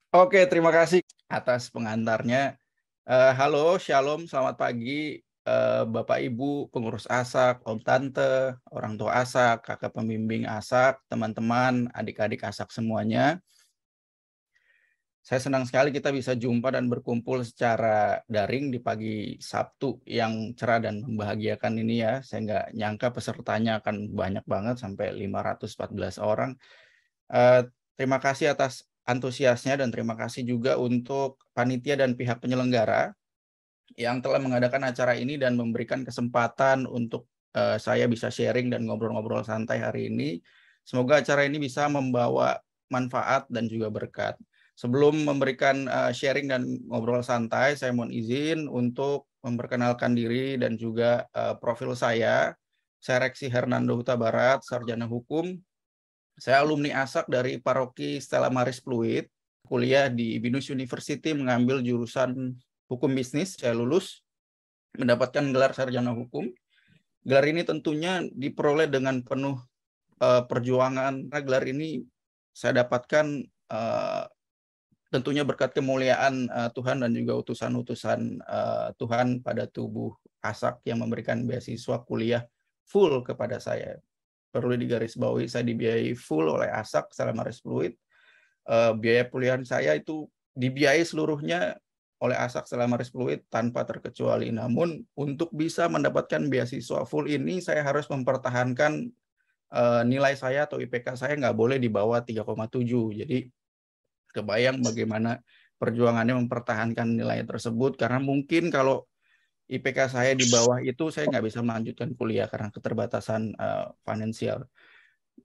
Oke, terima kasih atas pengantarnya. Halo, shalom, selamat pagi, Bapak Ibu, pengurus ASAK, Om Tante, orang tua ASAK, kakak pembimbing ASAK, teman-teman, adik-adik ASAK semuanya. Saya senang sekali kita bisa jumpa dan berkumpul secara daring di pagi Sabtu yang cerah dan membahagiakan ini ya. Saya nggak nyangka pesertanya akan banyak banget sampai 514 orang. Terima kasih atas antusiasnya dan terima kasih juga untuk panitia dan pihak penyelenggara yang telah mengadakan acara ini dan memberikan kesempatan untuk saya bisa sharing dan ngobrol-ngobrol santai hari ini. Semoga acara ini bisa membawa manfaat dan juga berkat. Sebelum memberikan sharing dan ngobrol santai, saya mohon izin untuk memperkenalkan diri dan juga profil saya. Saya Reksi Hernando Huta Barat, sarjana hukum. Saya alumni ASAK dari Paroki Stella Maris Pluit, kuliah di Binus University mengambil jurusan hukum bisnis. Saya lulus mendapatkan gelar sarjana hukum. Gelar ini tentunya diperoleh dengan penuh perjuangan. Gelar ini saya dapatkan tentunya berkat kemuliaan Tuhan dan juga utusan-utusan Tuhan pada tubuh ASAK yang memberikan beasiswa kuliah full kepada saya. Perlu digarisbawahi, saya dibiayai full oleh ASAK Stella Maris Pluit. Biaya kuliah saya itu dibiayai seluruhnya oleh ASAK Stella Maris Pluit tanpa terkecuali. Namun untuk bisa mendapatkan beasiswa full ini saya harus mempertahankan nilai saya atau IPK saya nggak boleh di bawah 3,7. Jadi kebayang bagaimana perjuangannya mempertahankan nilai tersebut, karena mungkin kalau IPK saya di bawah itu saya nggak bisa melanjutkan kuliah karena keterbatasan finansial.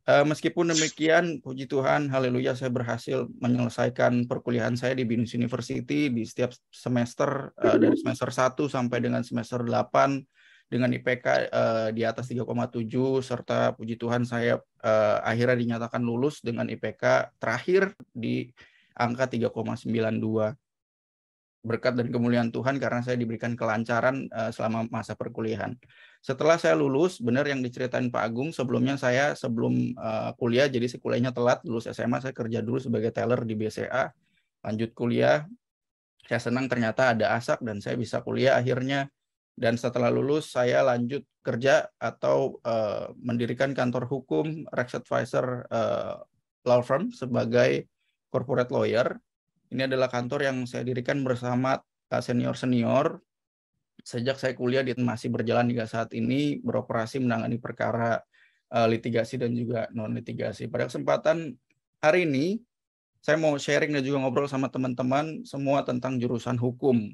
Meskipun demikian, puji Tuhan, haleluya, saya berhasil menyelesaikan perkuliahan saya di Binus University di setiap semester, dari semester 1 sampai dengan semester 8 dengan IPK di atas 3,7, serta puji Tuhan saya akhirnya dinyatakan lulus dengan IPK terakhir di angka 3,92. Berkat dan kemuliaan Tuhan karena saya diberikan kelancaran selama masa perkuliahan. Setelah saya lulus, benar yang diceritain Pak Agung, sebelumnya saya sebelum kuliah, jadi saya kuliahnya telat, lulus SMA saya kerja dulu sebagai teller di BCA, lanjut kuliah, saya senang ternyata ada ASAK dan saya bisa kuliah akhirnya. Dan setelah lulus saya lanjut kerja atau mendirikan kantor hukum Rex Advisor Law Firm sebagai corporate lawyer. Ini adalah kantor yang saya dirikan bersama senior-senior. Sejak saya kuliah masih berjalan hingga saat ini, beroperasi menangani perkara litigasi dan juga non-litigasi. Pada kesempatan hari ini, saya mau sharing dan juga ngobrol sama teman-teman semua tentang jurusan hukum.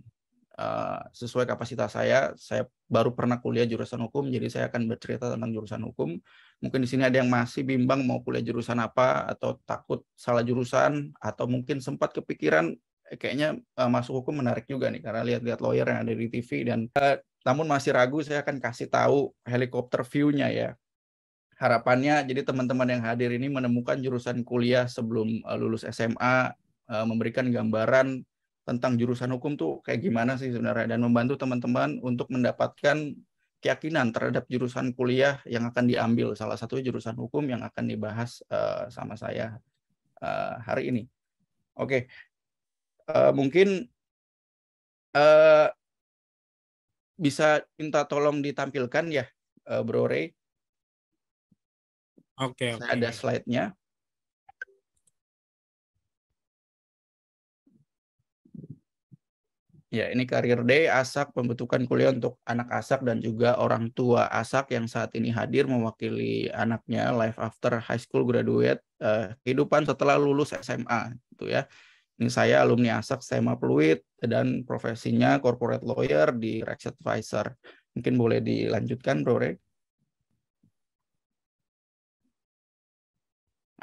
Sesuai kapasitas saya baru pernah kuliah jurusan hukum, jadi saya akan bercerita tentang jurusan hukum. Mungkin di sini ada yang masih bimbang mau kuliah jurusan apa, atau takut salah jurusan, atau mungkin sempat kepikiran kayaknya masuk hukum menarik juga nih, karena lihat-lihat lawyer yang ada di TV, dan namun masih ragu. Saya akan kasih tahu helikopter view-nya ya. Harapannya jadi teman-teman yang hadir ini menemukan jurusan kuliah sebelum lulus SMA, memberikan gambaran tentang jurusan hukum tuh kayak gimana sih sebenarnya, dan membantu teman-teman untuk mendapatkan keyakinan terhadap jurusan kuliah yang akan diambil. Salah satu jurusan hukum yang akan dibahas sama saya hari ini. Oke, mungkin bisa minta tolong ditampilkan ya, Bro Ray. Oke. Saya ada slide-nya. Ya, ini Career Day ASAK, pembentukan kuliah untuk anak ASAK dan juga orang tua ASAK yang saat ini hadir mewakili anaknya life after high school graduate, kehidupan setelah lulus SMA gitu ya. Ini saya alumni ASAK SMA Pluit dan profesinya corporate lawyer di Rex Advisor. Mungkin boleh dilanjutkan, Bro Rey.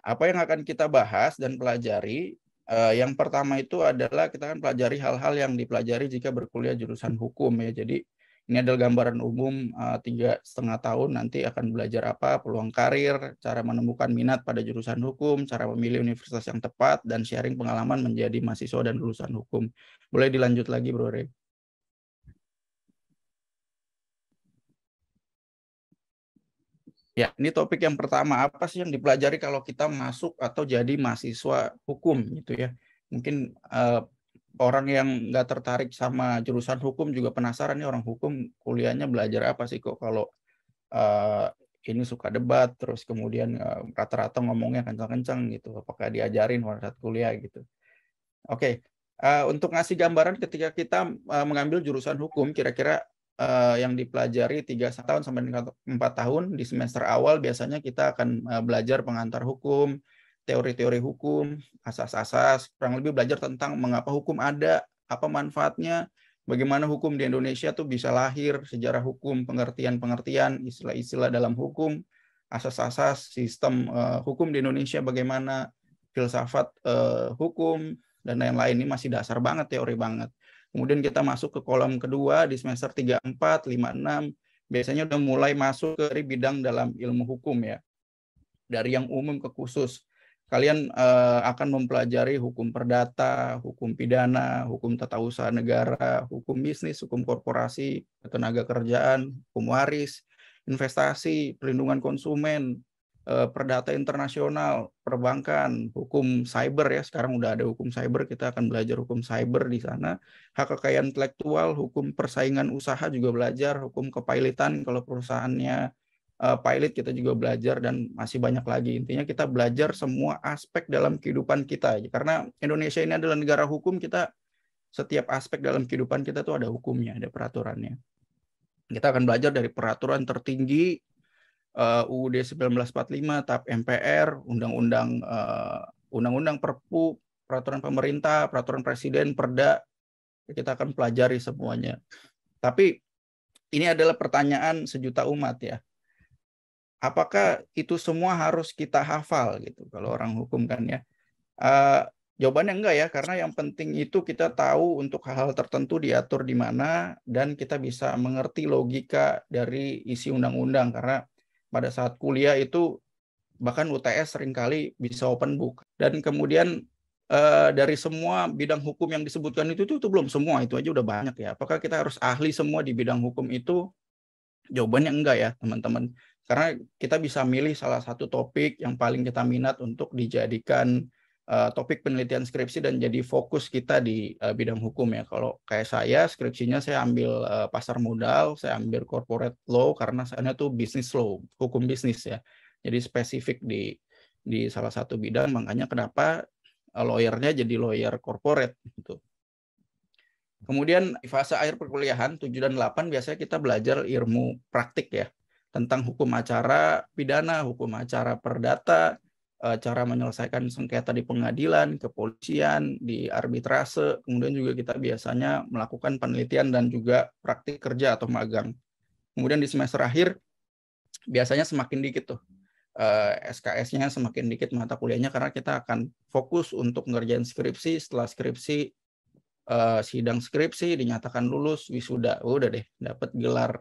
Apa yang akan kita bahas dan pelajari? Yang pertama itu adalah kita akan pelajari hal-hal yang dipelajari jika berkuliah jurusan hukum ya. Jadi ini adalah gambaran umum 3,5 tahun nanti akan belajar apa, peluang karir, cara menemukan minat pada jurusan hukum, cara memilih universitas yang tepat, dan sharing pengalaman menjadi mahasiswa dan lulusan hukum. Boleh dilanjut lagi, Bro Rey. Ya, ini topik yang pertama, apa sih yang dipelajari kalau kita masuk atau jadi mahasiswa hukum gitu ya. Mungkin orang yang nggak tertarik sama jurusan hukum juga penasaran nih, orang hukum kuliahnya belajar apa sih kok kalau ini suka debat, terus kemudian rata-rata ngomongnya kencang-kencang gitu. Apakah diajarin pada saat kuliah gitu. Oke, untuk ngasih gambaran ketika kita mengambil jurusan hukum, kira-kira yang dipelajari 3 tahun sampai 4 tahun di semester awal biasanya kita akan belajar pengantar hukum, teori-teori hukum, asas-asas, kurang lebih belajar tentang mengapa hukum ada, apa manfaatnya, bagaimana hukum di Indonesia tuh bisa lahir, sejarah hukum, pengertian-pengertian, istilah-istilah dalam hukum, asas-asas sistem hukum di Indonesia bagaimana, filsafat hukum, dan lain-lain. Ini masih dasar banget, teori banget. Kemudian kita masuk ke kolom kedua di semester 3, 4, 5, 6. Biasanya udah mulai masuk ke bidang dalam ilmu hukum ya. Dari yang umum ke khusus. Kalian akan mempelajari hukum perdata, hukum pidana, hukum tata usaha negara, hukum bisnis, hukum korporasi, ketenaga kerjaan, hukum waris, investasi, perlindungan konsumen, perdata internasional, perbankan, hukum cyber ya. Sekarang udah ada hukum cyber, kita akan belajar hukum cyber di sana. Hak kekayaan intelektual, hukum persaingan usaha juga belajar, hukum kepailitan kalau perusahaannya pilot kita juga belajar, dan masih banyak lagi. Intinya kita belajar semua aspek dalam kehidupan kita. Karena Indonesia ini adalah negara hukum, kita setiap aspek dalam kehidupan kita tuh ada hukumnya, ada peraturannya. Kita akan belajar dari peraturan tertinggi, UUD 1945, TAP MPR, Undang-Undang Perpu, peraturan pemerintah, peraturan presiden, perda, kita akan pelajari semuanya. Tapi ini adalah pertanyaan sejuta umat ya. Apakah itu semua harus kita hafal gitu kalau orang hukum kan ya? Jawabannya enggak ya, karena yang penting itu kita tahu untuk hal-hal tertentu diatur di mana, dan kita bisa mengerti logika dari isi undang-undang. Karena pada saat kuliah itu bahkan UTS seringkali bisa open book. Dan kemudian dari semua bidang hukum yang disebutkan itu belum semua, itu aja udah banyak ya. Apakah kita harus ahli semua di bidang hukum itu? Jawabannya enggak ya teman-teman. Karena kita bisa milih salah satu topik yang paling kita minat untuk dijadikan topik penelitian skripsi dan jadi fokus kita di bidang hukum ya. Kalau kayak saya, skripsinya saya ambil pasar modal, saya ambil corporate law karena saya tuh business law, hukum bisnis ya. Jadi spesifik di salah satu bidang, makanya kenapa lawyernya jadi lawyer corporate gitu. Kemudian di fase akhir perkuliahan 7 dan 8 biasanya kita belajar ilmu praktik ya, tentang hukum acara pidana, hukum acara perdata, cara menyelesaikan sengketa di pengadilan, kepolisian, di arbitrase. Kemudian juga kita biasanya melakukan penelitian dan juga praktik kerja atau magang. Kemudian di semester akhir biasanya semakin dikit tuh SKS-nya, semakin dikit mata kuliahnya, karena kita akan fokus untuk ngerjain skripsi. Setelah skripsi, sidang skripsi, dinyatakan lulus, wisuda, udah deh dapat gelar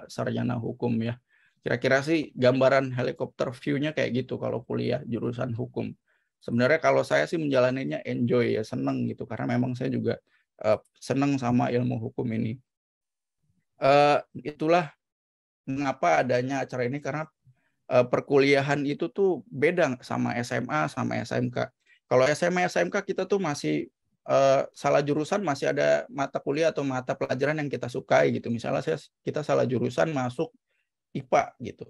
sarjana hukum ya. Kira-kira sih gambaran helikopter view-nya kayak gitu kalau kuliah jurusan hukum. Sebenarnya kalau saya sih menjalaninya enjoy ya, seneng gitu, karena memang saya juga seneng sama ilmu hukum ini. Itulah mengapa adanya acara ini, karena perkuliahan itu tuh beda sama SMA sama SMK. Kalau SMA SMK kita tuh masih salah jurusan, masih ada mata kuliah atau mata pelajaran yang kita sukai gitu. Misalnya kita salah jurusan masuk IPA gitu.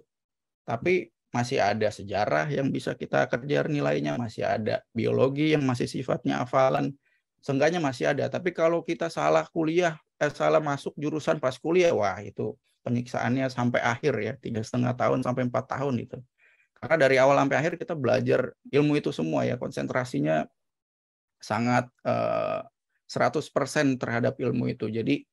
Tapi masih ada sejarah yang bisa kita kejar nilainya, masih ada biologi yang masih sifatnya hafalan. Seenggaknya masih ada. Tapi kalau kita salah kuliah, salah masuk jurusan pas kuliah, wah itu penyiksaannya sampai akhir ya, 3,5 tahun sampai 4 tahun itu. Karena dari awal sampai akhir kita belajar ilmu itu semua ya, konsentrasinya sangat 100% terhadap ilmu itu. Jadi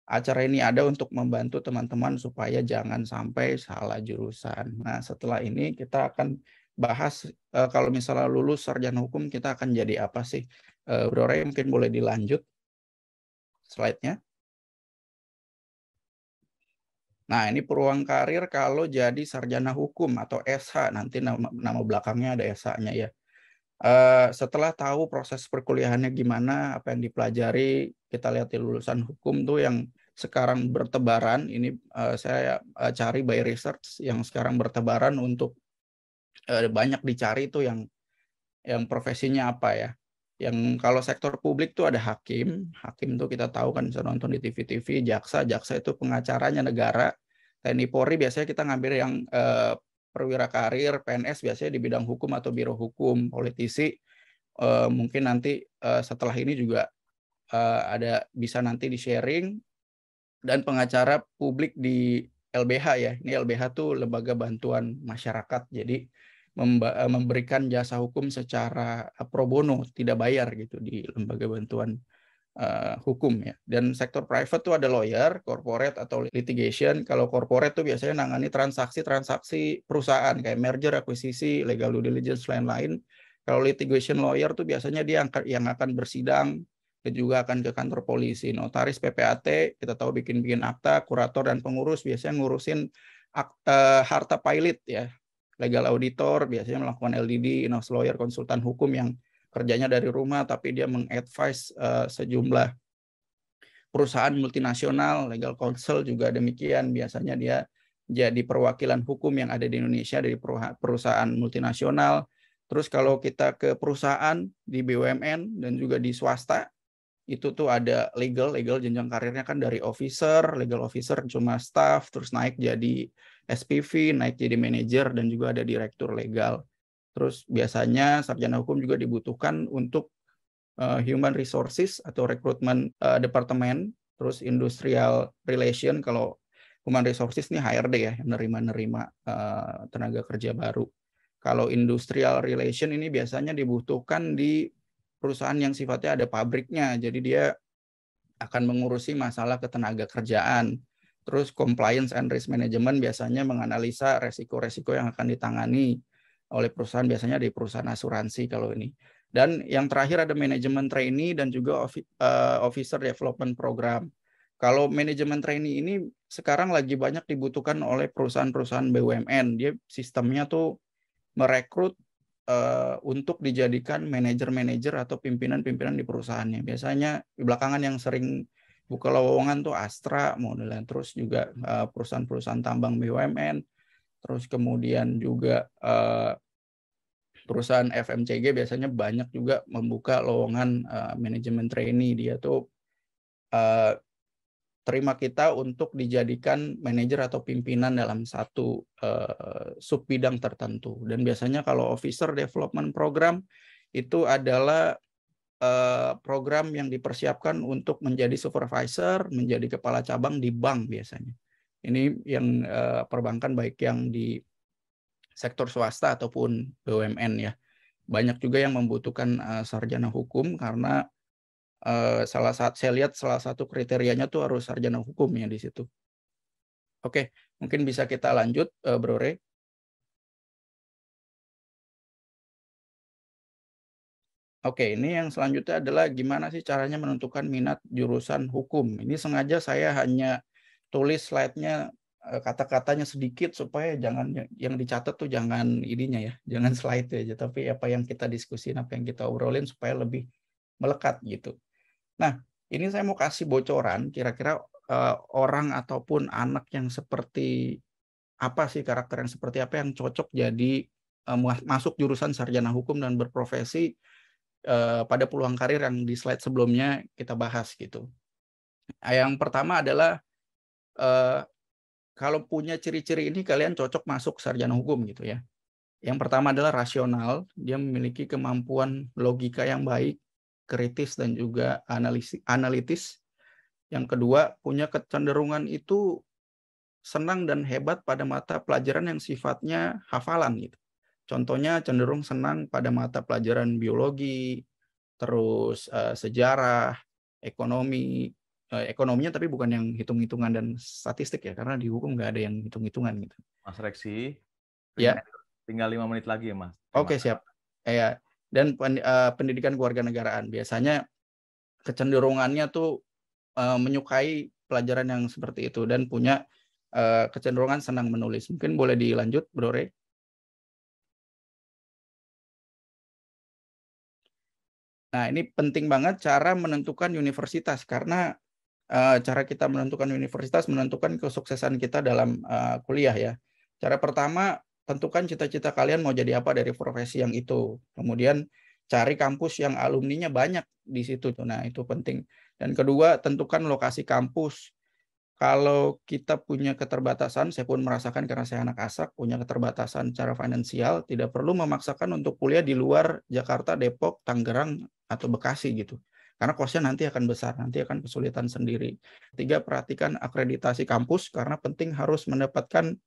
acara ini ada untuk membantu teman-teman supaya jangan sampai salah jurusan. Nah, setelah ini kita akan bahas kalau misalnya lulus sarjana hukum kita akan jadi apa sih. Bro Ray, mungkin boleh dilanjut slide-nya. Nah, ini peluang karir kalau jadi sarjana hukum atau SH, nanti nama belakangnya ada SH-nya ya. Setelah tahu proses perkuliahannya gimana, apa yang dipelajari, kita lihat di lulusan hukum tuh yang sekarang bertebaran. Ini saya cari by research yang sekarang bertebaran untuk banyak dicari tuh yang profesinya apa ya. Yang kalau sektor publik tuh ada hakim tuh kita tahu kan, bisa nonton di TV-TV, jaksa itu pengacaranya negara, TNI Polri biasanya kita ngambil yang perwira karir, PNS biasanya di bidang hukum atau biro hukum, politisi mungkin nanti setelah ini juga ada bisa nanti di sharing, dan pengacara publik di LBH ya. Ini LBH tuh Lembaga Bantuan Masyarakat. Jadi memberikan jasa hukum secara pro bono, tidak bayar gitu di lembaga bantuan hukum ya. Dan sektor private tuh ada lawyer, corporate atau litigation. Kalau corporate tuh biasanya nangani transaksi perusahaan kayak merger, akuisisi, legal due diligence, lain-lain. Kalau litigation lawyer tuh biasanya dia yang akan bersidang, dan juga akan ke kantor polisi. Notaris, PPAT, kita tahu bikin akta, kurator dan pengurus biasanya ngurusin harta pilot ya. Legal auditor biasanya melakukan LDD, in-house lawyer, konsultan hukum yang kerjanya dari rumah tapi dia mengadvise sejumlah perusahaan multinasional. Legal counsel juga demikian, biasanya dia jadi perwakilan hukum yang ada di Indonesia dari perusahaan multinasional. Terus kalau kita ke perusahaan di BUMN dan juga di swasta, itu tuh ada legal jenjang karirnya kan dari legal officer cuma staff, terus naik jadi SPV, naik jadi manajer, dan juga ada direktur legal. Terus biasanya sarjana hukum juga dibutuhkan untuk human resources atau rekrutmen departemen, terus industrial relation. Kalau human resources ini HRD ya, yang nerima tenaga kerja baru. Kalau industrial relation ini biasanya dibutuhkan di perusahaan yang sifatnya ada pabriknya, jadi dia akan mengurusi masalah ketenaga kerjaan. Terus compliance and risk management biasanya menganalisa resiko-resiko yang akan ditangani oleh perusahaan, biasanya di perusahaan asuransi kalau ini. Dan yang terakhir ada manajemen trainee dan juga officer development program. Kalau manajemen trainee ini sekarang lagi banyak dibutuhkan oleh perusahaan-perusahaan BUMN. Dia sistemnya tuh merekrut untuk dijadikan manajer-manajer atau pimpinan-pimpinan di perusahaannya. Biasanya di belakangan yang sering buka lowongan tuh Astra, modelan, terus juga perusahaan-perusahaan tambang BUMN, terus kemudian juga perusahaan FMCG biasanya banyak juga membuka lowongan manajemen trainee. Dia tuh terima kita untuk dijadikan manajer atau pimpinan dalam satu sub bidang tertentu. Dan biasanya kalau officer development program itu adalah program yang dipersiapkan untuk menjadi supervisor, menjadi kepala cabang di bank biasanya. Ini yang perbankan baik yang di sektor swasta ataupun BUMN ya. Banyak juga yang membutuhkan sarjana hukum karena saya lihat salah satu kriterianya tuh harus sarjana hukum ya di situ. Oke, mungkin bisa kita lanjut, Bro Re. Oke, ini yang selanjutnya adalah gimana sih caranya menentukan minat jurusan hukum. Ini sengaja saya hanya tulis slide-nya, kata-katanya sedikit supaya jangan yang dicatat tuh jangan ininya ya, jangan slide aja, tapi apa yang kita diskusin, apa yang kita obrolin supaya lebih melekat gitu. Nah, ini saya mau kasih bocoran kira-kira orang ataupun anak yang seperti apa sih, karakter yang seperti apa yang cocok jadi masuk jurusan sarjana hukum dan berprofesi pada peluang karir yang di slide sebelumnya kita bahas gitu. Yang pertama adalah kalau punya ciri-ciri ini kalian cocok masuk sarjana hukum gitu ya. Yang pertama adalah rasional, dia memiliki kemampuan logika yang baik, kritis dan juga analitis. Yang kedua, punya kecenderungan itu senang dan hebat pada mata pelajaran yang sifatnya hafalan gitu. Contohnya cenderung senang pada mata pelajaran biologi, terus sejarah, ekonomi, ekonominya tapi bukan yang hitung-hitungan dan statistik ya, karena di hukum nggak ada yang hitung-hitungan gitu. Mas Reksi, Ya. tinggal 5 menit lagi ya Mas. Oke, siap. Ya. Dan pendidikan kewarganegaraan biasanya kecenderungannya tuh menyukai pelajaran yang seperti itu dan punya kecenderungan senang menulis. Mungkin boleh dilanjut, Bro Re. Nah, ini penting banget cara menentukan universitas, karena cara kita menentukan universitas menentukan kesuksesan kita dalam kuliah ya. Cara pertama, tentukan cita-cita kalian mau jadi apa dari profesi yang itu. Kemudian cari kampus yang alumninya banyak di situ. Nah, itu penting. Dan kedua, tentukan lokasi kampus. Kalau kita punya keterbatasan, saya pun merasakan karena saya anak ASAK, punya keterbatasan secara finansial, tidak perlu memaksakan untuk kuliah di luar Jakarta, Depok, Tangerang, atau Bekasi gitu. Karena kosnya nanti akan besar, nanti akan kesulitan sendiri. Tiga, perhatikan akreditasi kampus, karena penting harus mendapatkan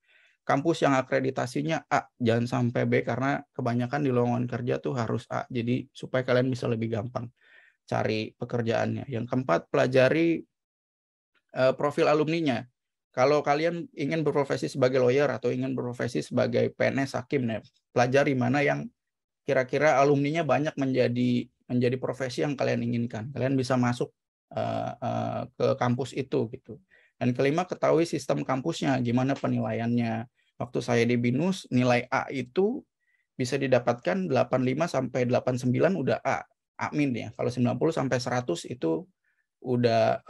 kampus yang akreditasinya A, jangan sampai B, karena kebanyakan di lowongan kerja tuh harus A. Jadi supaya kalian bisa lebih gampang cari pekerjaannya. Yang keempat, pelajari profil alumninya. Kalau kalian ingin berprofesi sebagai lawyer atau ingin berprofesi sebagai PNS, hakim, pelajari mana yang kira-kira alumninya banyak menjadi profesi yang kalian inginkan. Kalian bisa masuk ke kampus itu gitu. Dan kelima, ketahui sistem kampusnya, gimana penilaiannya. Waktu saya di BINUS, nilai A itu bisa didapatkan 85 sampai 89 udah A, A-min ya. Kalau 90 sampai 100 itu udah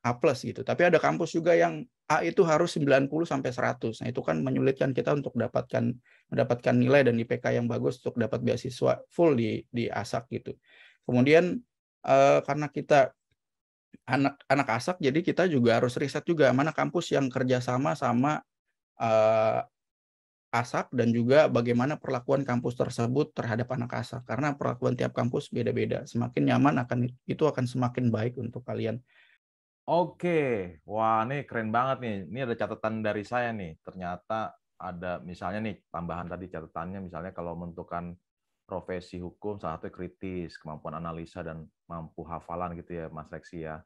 A plus gitu. Tapi ada kampus juga yang A itu harus 90 sampai 100. Nah, itu kan menyulitkan kita untuk mendapatkan nilai dan IPK yang bagus untuk dapat beasiswa full di ASAK gitu. Kemudian karena kita anak ASAK, jadi kita juga harus riset juga mana kampus yang kerjasama sama ASAK dan juga bagaimana perlakuan kampus tersebut terhadap anak ASAK. Karena perlakuan tiap kampus beda-beda. Semakin nyaman itu akan semakin baik untuk kalian. Oke, wah ini keren banget nih. Ini ada catatan dari saya nih. Ternyata ada misalnya nih tambahan tadi catatannya misalnya kalau menentukan profesi hukum salah satu kritis, kemampuan analisa dan mampu hafalan gitu ya Mas Reksi ya.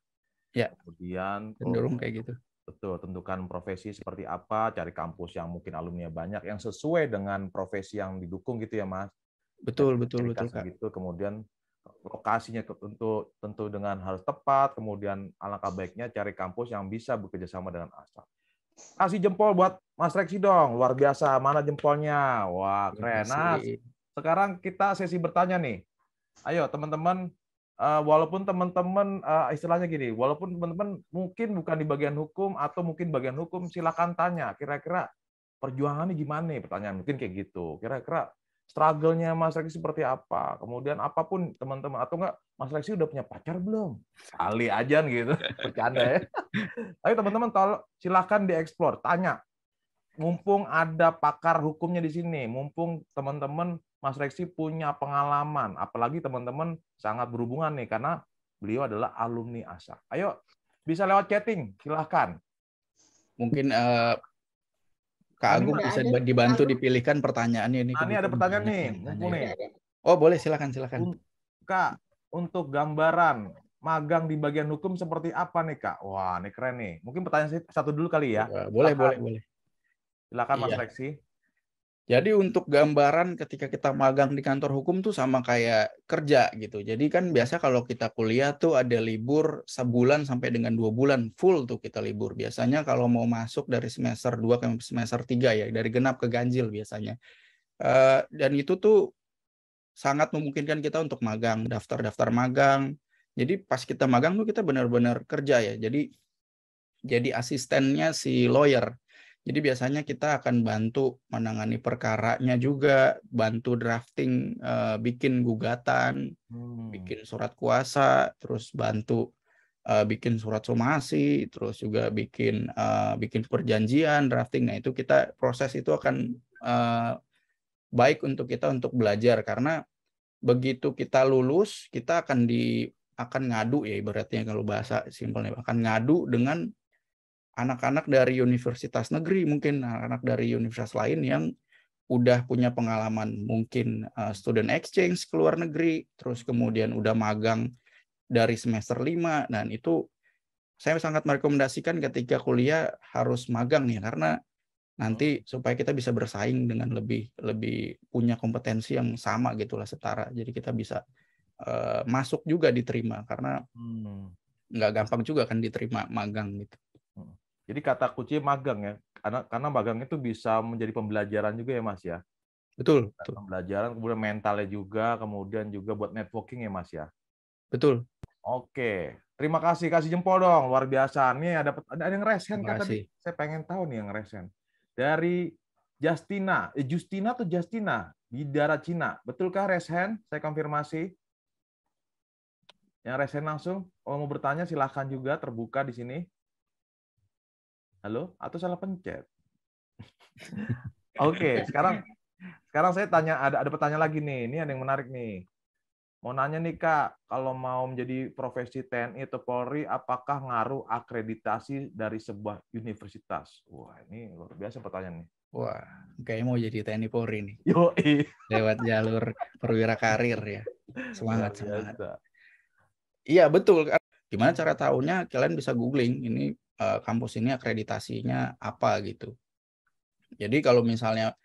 Ya, Kemudian cenderung kayak gitu. betul tentukan profesi seperti apa, cari kampus yang mungkin alumni banyak yang sesuai dengan profesi yang didukung gitu ya Mas. Betul, betul, betul, Kak. Gitu, kemudian lokasinya tentu dengan harus tepat, kemudian alangkah baiknya cari kampus yang bisa bekerja sama dengan ASAK. Kasih jempol buat Mas Reksi dong, luar biasa. Mana jempolnya? Wah, keren. Nah, sekarang kita sesi bertanya nih. Ayo teman-teman, walaupun teman-teman istilahnya gini, walaupun teman-teman mungkin bukan di bagian hukum atau mungkin bagian hukum, silakan tanya. Kira-kira perjuangannya gimana nih? Pertanyaan mungkin kayak gitu. Kira-kira struggle-nya Mas Reksi seperti apa? Kemudian apapun teman-teman atau enggak Mas Reksi udah punya pacar belum? Kali aja gitu, bercanda ya. Tapi teman-teman silakan dieksplor, tanya. Mumpung ada pakar hukumnya di sini, mumpung teman-teman Mas Reksi punya pengalaman, apalagi teman-teman sangat berhubungan nih karena beliau adalah alumni ASAK. Ayo, bisa lewat chatting, silahkan. Mungkin Kak Agung bisa dibantu dipilihkan pertanyaannya ini. Nah, ini ada pertanyaan nih, mumpung nih. Oh, boleh, silakan, silakan. Kak, untuk gambaran magang di bagian hukum seperti apa nih, Kak? Wah, ini keren nih. Mungkin pertanyaan satu dulu kali ya. Boleh, boleh. Silakan Mas Reksi. Jadi untuk gambaran ketika kita magang di kantor hukum tuh sama kayak kerja gitu. Jadi kan biasa kalau kita kuliah tuh ada libur sebulan sampai dengan 2 bulan full tuh kita libur. Biasanya kalau mau masuk dari semester 2 ke semester 3 ya, dari genap ke ganjil biasanya. Dan itu tuh sangat memungkinkan kita untuk magang, daftar magang. Jadi pas kita magang tuh kita benar-benar kerja ya. Jadi asistennya si lawyer. Jadi biasanya kita akan bantu menangani perkaranya juga, bantu drafting, bikin gugatan, bikin surat kuasa, terus bantu bikin surat somasi, terus juga bikin perjanjian, drafting. Nah, itu proses itu akan baik untuk kita untuk belajar karena begitu kita lulus, kita akan ngadu ya ibaratnya kalau bahasa simpelnya, akan ngadu dengan anak-anak dari universitas negeri, mungkin anak-anak dari universitas lain yang udah punya pengalaman mungkin student exchange ke luar negeri, terus kemudian udah magang dari semester 5, dan itu saya sangat merekomendasikan ketika kuliah harus magang ya, karena nanti supaya kita bisa bersaing dengan lebih punya kompetensi yang sama gitulah, setara. Jadi kita bisa masuk juga diterima, karena nggak gampang juga kan diterima magang gitu. Jadi kata kunci magang ya, karena magang itu bisa menjadi pembelajaran juga ya Mas ya. Betul. Pembelajaran, kemudian mentalnya juga, kemudian juga buat networking ya Mas ya. Betul. Oke, terima kasih jempol dong, luar biasa. Nih ada yang resen kan tadi. Saya pengen tahu nih yang resen. Dari Justina atau Justina? Bidara Cina. Betulkah Reshen? Saya konfirmasi. Yang Reshen langsung. Kalau mau bertanya silahkan juga, terbuka di sini. Halo? Atau salah pencet? Oke, sekarang saya tanya, ada pertanyaan lagi nih. Ini ada yang menarik nih. Mau nanya nih Kak, kalau mau menjadi profesi TNI atau Polri, apakah ngaruh akreditasi dari sebuah universitas? Wah, ini luar biasa pertanyaan nih. Wah, kayaknya mau jadi TNI Polri nih. Yoi. Lewat jalur perwira karir ya. Luar Semangat. biasa. Iya, betul. Gimana cara tahunya? Kalian bisa googling ini kampus ini akreditasinya apa gitu. Jadi kalau misalnya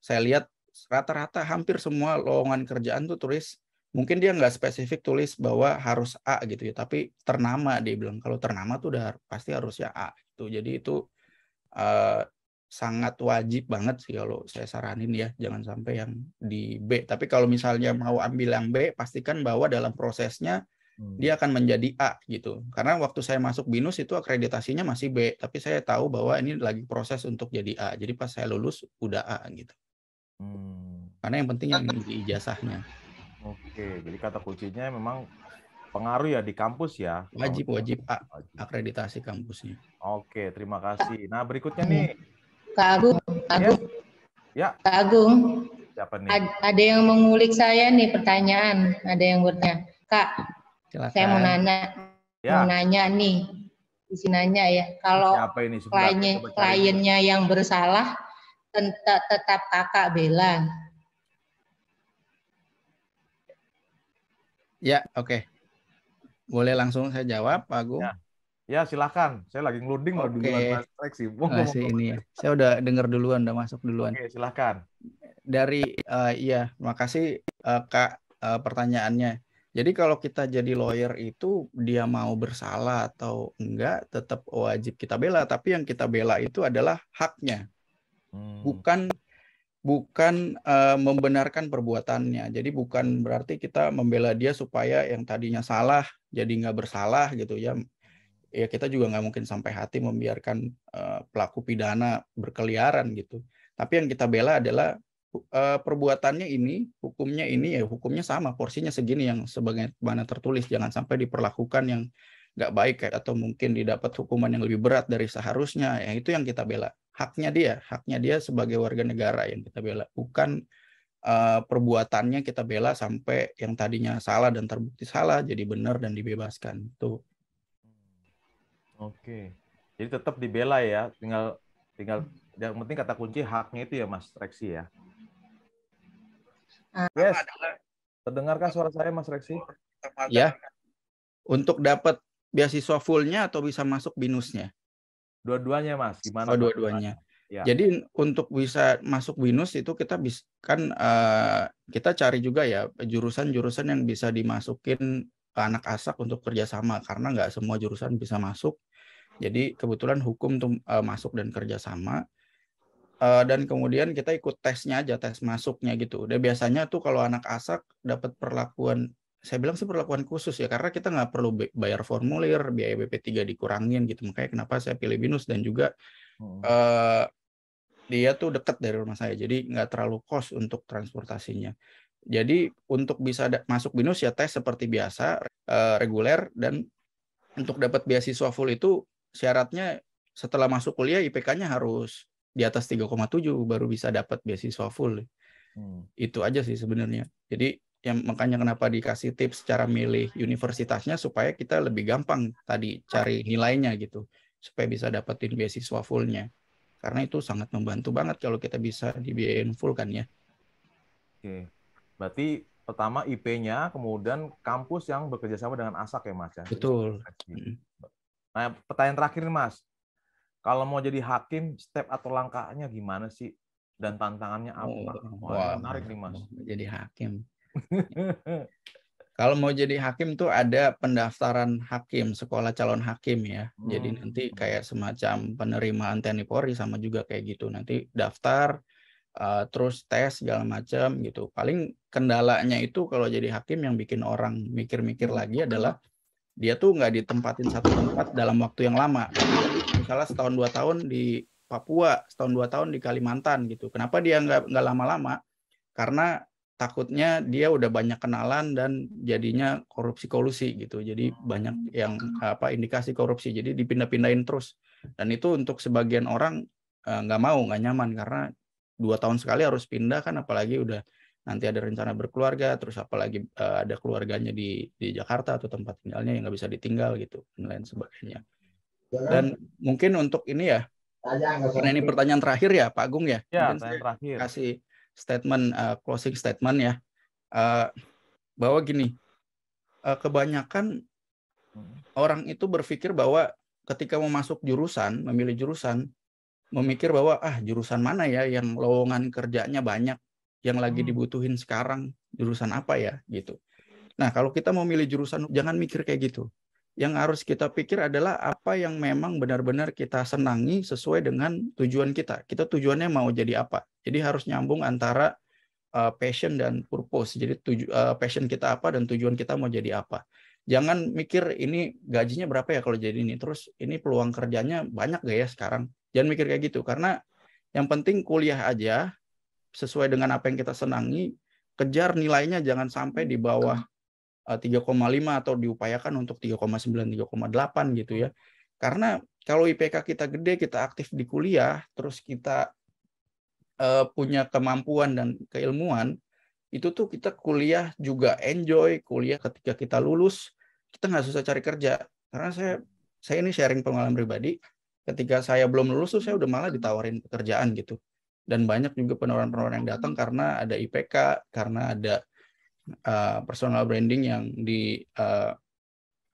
saya lihat rata-rata hampir semua lowongan kerjaan tuh tulis, mungkin dia nggak spesifik tulis bahwa harus A gitu ya, tapi ternama dia bilang. Kalau ternama tuh udah pasti harusnya A gitu. Jadi itu sangat wajib banget sih kalau saya saranin ya, jangan sampai yang di B. Tapi kalau misalnya mau ambil yang B, pastikan bahwa dalam prosesnya dia akan menjadi A gitu. Karena waktu saya masuk BINUS itu akreditasinya masih B, tapi saya tahu bahwa ini lagi proses untuk jadi A. Jadi pas saya lulus udah A gitu. Karena yang penting yang di ijazahnya. Oke, jadi kata kuncinya memang pengaruh ya di kampus ya. Wajib A akreditasi kampusnya. Oke, terima kasih. Nah, berikutnya nih. Kak Agung. Ya. Kak Agung. Siapa nih? Ada yang mengulik saya nih pertanyaan. Ada yang bertanya. Kak, silakan. Saya mau nanya nih. Isi nanya ya. Kalau kliennya yang bersalah, tetap kakak bela. Ya, oke. Boleh langsung saya jawab, Pak Agung? Ya, silakan. Saya lagi ngeluding mau duluan Mas Reksi. Ini ya. Saya udah dengar duluan, udah masuk duluan. Oke, silakan. Dari makasih Kak pertanyaannya. Jadi kalau kita jadi lawyer itu dia mau bersalah atau enggak tetap wajib kita bela, tapi yang kita bela itu adalah haknya. Bukan membenarkan perbuatannya. Jadi bukan berarti kita membela dia supaya yang tadinya salah jadi nggak bersalah gitu ya. Ya kita juga nggak mungkin sampai hati membiarkan pelaku pidana berkeliaran gitu. Tapi yang kita bela adalah perbuatannya ini, hukumnya ini ya hukumnya sama, porsinya segini yang sebagaimana tertulis. Jangan sampai diperlakukan yang nggak baik atau mungkin didapat hukuman yang lebih berat dari seharusnya. Ya itu yang kita bela. Haknya dia sebagai warga negara yang kita bela. Bukan perbuatannya kita bela sampai yang tadinya salah dan terbukti salah jadi benar dan dibebaskan. Itu. Oke, jadi tetap dibela ya, tinggal yang penting kata kunci haknya itu ya Mas Reksi ya. Yes. Terdengarkah suara saya Mas Reksi? Ya. Untuk dapat beasiswa fullnya atau bisa masuk BINUS-nya? Dua-duanya Mas, gimana? Dua-duanya. Ya. Jadi untuk bisa masuk BINUS itu kita kita cari juga ya jurusan-jurusan yang bisa dimasukin anak asak untuk kerjasama karena nggak semua jurusan bisa masuk. Jadi kebetulan hukum tuh masuk dan kerjasama. Dan kemudian kita ikut tesnya aja, tes masuknya gitu. Udah biasanya tuh kalau anak asak dapat perlakuan, saya bilang sih perlakuan khusus ya, karena kita nggak perlu bayar formulir, biaya BP3 dikurangin gitu. Makanya kenapa saya pilih BINUS dan juga dia tuh dekat dari rumah saya, jadi nggak terlalu cost untuk transportasinya. Jadi untuk bisa masuk BINUS ya tes seperti biasa, reguler, dan untuk dapat beasiswa full itu syaratnya setelah masuk kuliah IPK-nya harus di atas 3,7 baru bisa dapat beasiswa full. Itu aja sih sebenarnya. Jadi makanya kenapa dikasih tips cara milih universitasnya supaya kita lebih gampang tadi cari nilainya gitu, supaya bisa dapetin beasiswa fullnya. Karena itu sangat membantu banget kalau kita bisa dibiayain full kan ya. Oke, berarti pertama IP-nya, kemudian kampus yang bekerja sama dengan ASAK ya Mas ya. Betul. Nah, pertanyaan terakhir Mas, kalau mau jadi hakim, step atau langkahnya gimana sih? Dan tantangannya apa? Wah, menarik nih Mas. Jadi hakim. Kalau mau jadi hakim tuh ada pendaftaran hakim, sekolah calon hakim ya. Jadi nanti kayak semacam penerimaan TNI Polri sama juga kayak gitu. Nanti daftar, terus tes segala macam gitu. Paling kendalanya itu kalau jadi hakim yang bikin orang mikir-mikir lagi adalah dia tuh nggak ditempatin satu tempat dalam waktu yang lama. Misalnya setahun 2 tahun di Papua, setahun 2 tahun di Kalimantan gitu. Kenapa dia nggak lama-lama? Karena takutnya dia udah banyak kenalan dan jadinya korupsi kolusi gitu. Jadi banyak yang indikasi korupsi. Jadi dipindah-pindahin terus. Dan itu untuk sebagian orang nggak mau, nggak nyaman karena 2 tahun sekali harus pindah kan, apalagi udah nanti ada rencana berkeluarga, terus apalagi ada keluarganya di Jakarta atau tempat tinggalnya yang nggak bisa ditinggal gitu dan lain sebagainya. Dan mungkin untuk ini ya, karena ini pertanyaan terakhir ya Pak Agung ya, mungkin saya terakhir. kasih statement, closing statement ya, bahwa gini, kebanyakan orang itu berpikir bahwa ketika mau masuk jurusan, memilih jurusan, memikir bahwa jurusan mana ya yang lowongan kerjanya banyak, yang lagi dibutuhin sekarang, jurusan apa ya gitu. Nah kalau kita mau milih jurusan, jangan mikir kayak gitu. Yang harus kita pikir adalah apa yang memang benar-benar kita senangi sesuai dengan tujuan kita. Kita tujuannya mau jadi apa. Jadi harus nyambung antara passion dan purpose. Jadi passion kita apa dan tujuan kita mau jadi apa. Jangan mikir ini gajinya berapa ya kalau jadi ini. Terus ini peluang kerjanya banyak gak ya sekarang. Jangan mikir kayak gitu. Karena yang penting kuliah aja sesuai dengan apa yang kita senangi. Kejar nilainya jangan sampai di bawah 3,5 atau diupayakan untuk 3,9, 3,8 gitu ya. Karena kalau IPK kita gede, kita aktif di kuliah, terus kita punya kemampuan dan keilmuan, itu tuh kita kuliah juga enjoy, kuliah ketika kita lulus, kita nggak susah cari kerja. Karena saya ini sharing pengalaman pribadi, ketika saya belum lulus tuh saya udah malah ditawarin pekerjaan gitu. Dan banyak juga penawaran-penawaran yang datang karena ada IPK, karena ada personal branding yang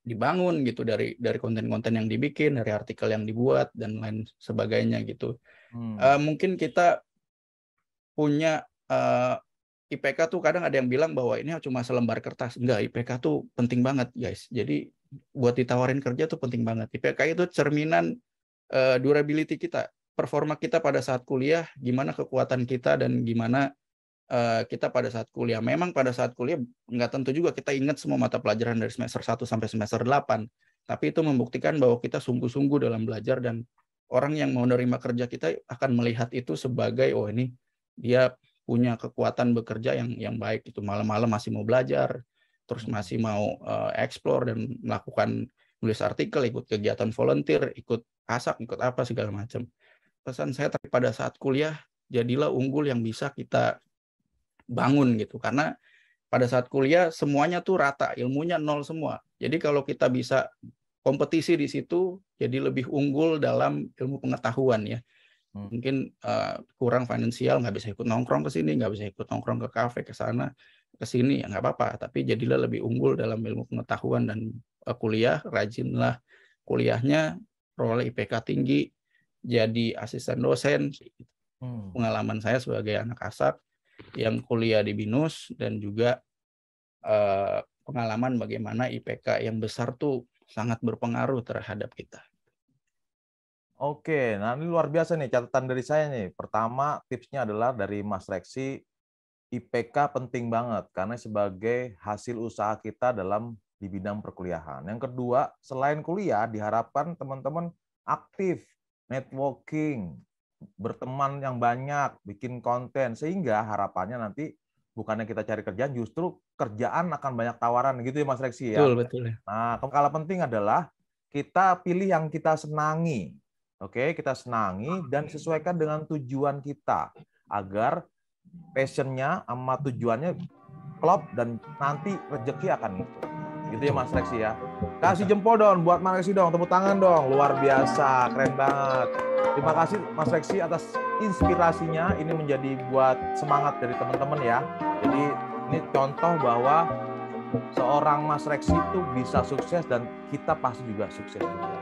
dibangun gitu dari konten-konten yang dibikin, dari artikel yang dibuat dan lain sebagainya gitu. Mungkin kita punya IPK tuh kadang ada yang bilang bahwa ini cuma selembar kertas. Enggak, IPK tuh penting banget guys. Jadi buat ditawarin kerja tuh penting banget. IPK itu cerminan durability kita, performa kita pada saat kuliah, gimana kekuatan kita dan gimana kita pada saat kuliah. Memang pada saat kuliah nggak tentu juga kita ingat semua mata pelajaran dari semester 1 sampai semester 8. Tapi itu membuktikan bahwa kita sungguh-sungguh dalam belajar dan orang yang mau menerima kerja kita akan melihat itu sebagai ini dia punya kekuatan bekerja yang baik. Itu malam-malam masih mau belajar, terus masih mau explore dan melakukan nulis artikel, ikut kegiatan volunteer, ikut ASAK, ikut apa segala macam. Pesan saya pada saat kuliah, jadilah unggul yang bisa kita bangun gitu, karena pada saat kuliah semuanya tuh rata, ilmunya nol semua. Jadi kalau kita bisa kompetisi di situ, jadi lebih unggul dalam ilmu pengetahuan ya. Mungkin kurang finansial, nggak bisa ikut nongkrong ke sini, nggak bisa ikut nongkrong ke kafe, ke sana, ke sini, ya nggak apa-apa. Tapi jadilah lebih unggul dalam ilmu pengetahuan dan kuliah, rajinlah kuliahnya, peroleh IPK tinggi, jadi asisten dosen. Pengalaman saya sebagai anak ASAK yang kuliah di BINUS dan juga pengalaman bagaimana IPK yang besar tuh sangat berpengaruh terhadap kita. Oke, nah ini luar biasa nih catatan dari saya nih. Pertama, tipsnya adalah dari Mas Reksi, IPK penting banget karena sebagai hasil usaha kita di bidang perkuliahan. Yang kedua, selain kuliah diharapkan teman-teman aktif, networking, berteman yang banyak, bikin konten, sehingga harapannya nanti bukannya kita cari kerjaan, justru kerjaan akan banyak tawaran gitu ya Mas Reksi ya. Betul. Nah, yang paling penting adalah kita pilih yang kita senangi. Oke, kita senangi dan sesuaikan dengan tujuan kita agar passionnya sama tujuannya klop dan nanti rezeki akan ngikut. Gitu ya Mas Reksi ya. Kasih jempol dong buat Mas Reksi dong, tepuk tangan dong. Luar biasa, keren banget. Terima kasih Mas Reksi atas inspirasinya. Ini menjadi buat semangat dari teman-teman ya. Jadi ini contoh bahwa seorang Mas Reksi itu bisa sukses dan kita pasti juga sukses juga.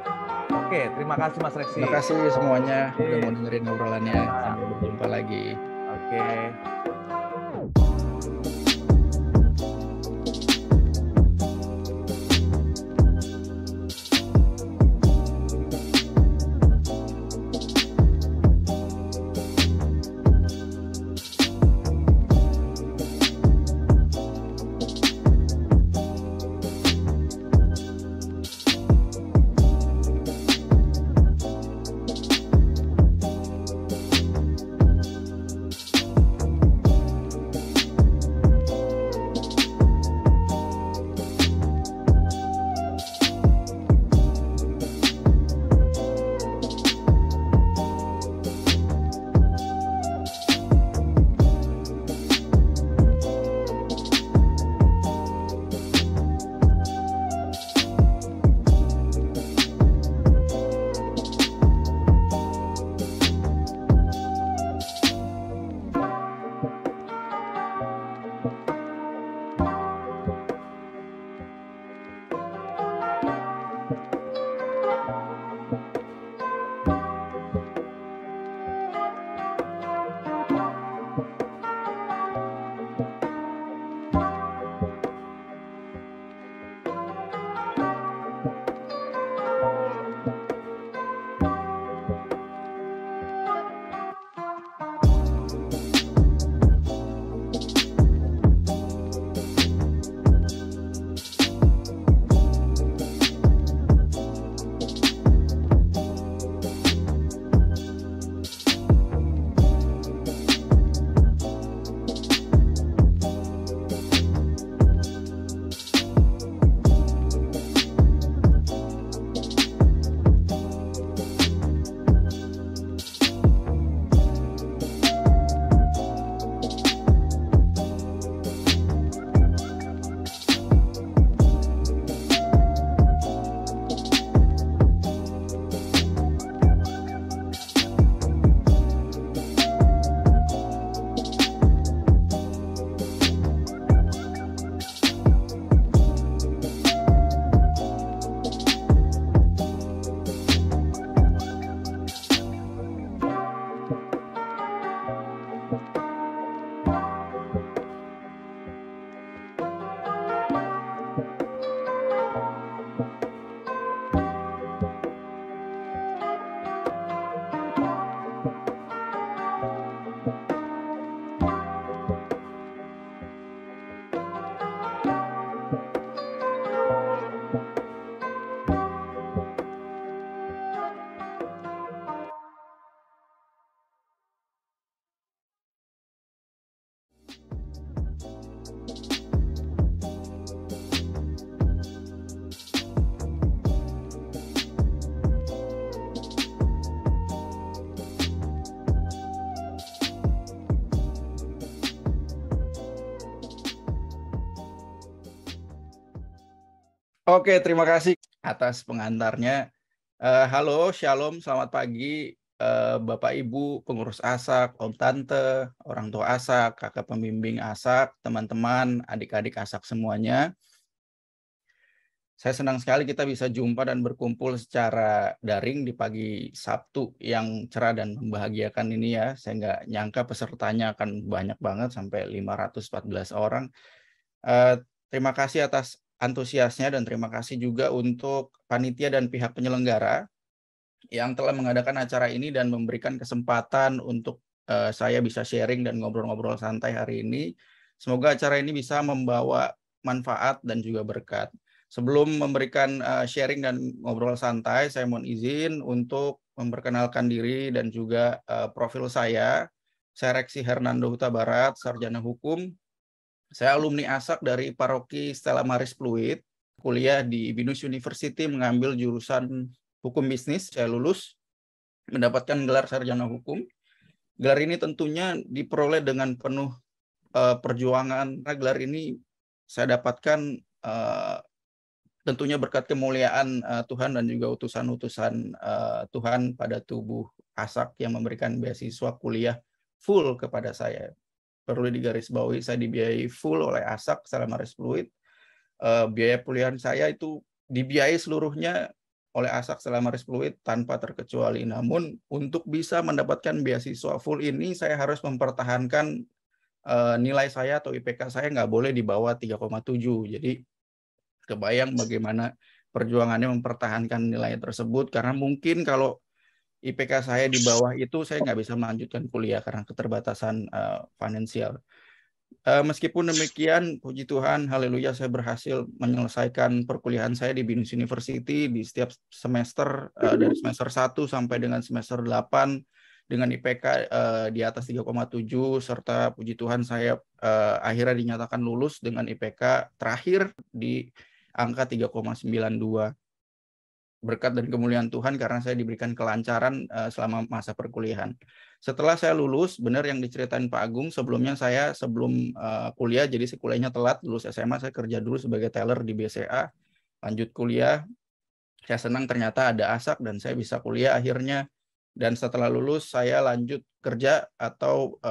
Oke, terima kasih Mas Reksi. Terima kasih semuanya udah mau dengerin obrolannya. Sampai berjumpa lagi. Oke. Oke, terima kasih atas pengantarnya. Halo, shalom, selamat pagi Bapak Ibu, pengurus ASAK, Om Tante, orang tua ASAK, kakak pembimbing ASAK, teman-teman, adik-adik ASAK semuanya. Saya senang sekali kita bisa jumpa dan berkumpul secara daring di pagi Sabtu yang cerah dan membahagiakan ini ya. Saya nggak nyangka pesertanya akan banyak banget sampai 514 orang. Terima kasih atas antusiasnya dan terima kasih juga untuk panitia dan pihak penyelenggara yang telah mengadakan acara ini dan memberikan kesempatan untuk saya bisa sharing dan ngobrol-ngobrol santai hari ini. Semoga acara ini bisa membawa manfaat dan juga berkat. Sebelum memberikan sharing dan ngobrol santai, saya mohon izin untuk memperkenalkan diri dan juga profil saya. Saya Reksi Hernando Huta Barat, sarjana hukum. Saya alumni ASAK dari Paroki Stella Maris Pluit, kuliah di Binus University mengambil jurusan hukum bisnis. Saya lulus, mendapatkan gelar sarjana hukum. Gelar ini tentunya diperoleh dengan penuh perjuangan. Nah, gelar ini saya dapatkan tentunya berkat kemuliaan Tuhan dan juga utusan-utusan Tuhan pada tubuh ASAK yang memberikan beasiswa kuliah full kepada saya. Perlu digarisbawahi, saya dibiayai full oleh ASAK Stella Maris Pluit. Biaya kuliah saya itu dibiayai seluruhnya oleh ASAK Stella Maris Pluit tanpa terkecuali. Namun untuk bisa mendapatkan beasiswa full ini, saya harus mempertahankan nilai saya atau IPK saya nggak boleh di bawah 3,7. Jadi kebayang bagaimana perjuangannya mempertahankan nilai tersebut, karena mungkin kalau IPK saya di bawah itu saya nggak bisa melanjutkan kuliah karena keterbatasan finansial. Meskipun demikian, puji Tuhan, haleluya, saya berhasil menyelesaikan perkuliahan saya di Binus University di setiap semester, dari semester 1 sampai dengan semester 8 dengan IPK di atas 3,7, serta puji Tuhan saya akhirnya dinyatakan lulus dengan IPK terakhir di angka 3,92. Berkat dan kemuliaan Tuhan karena saya diberikan kelancaran selama masa perkuliahan. Setelah saya lulus, benar yang diceritain Pak Agung, sebelumnya saya sebelum kuliah, jadi saya kuliahnya telat, lulus SMA, saya kerja dulu sebagai teller di BCA, lanjut kuliah, saya senang ternyata ada ASAK dan saya bisa kuliah akhirnya, dan setelah lulus saya lanjut kerja atau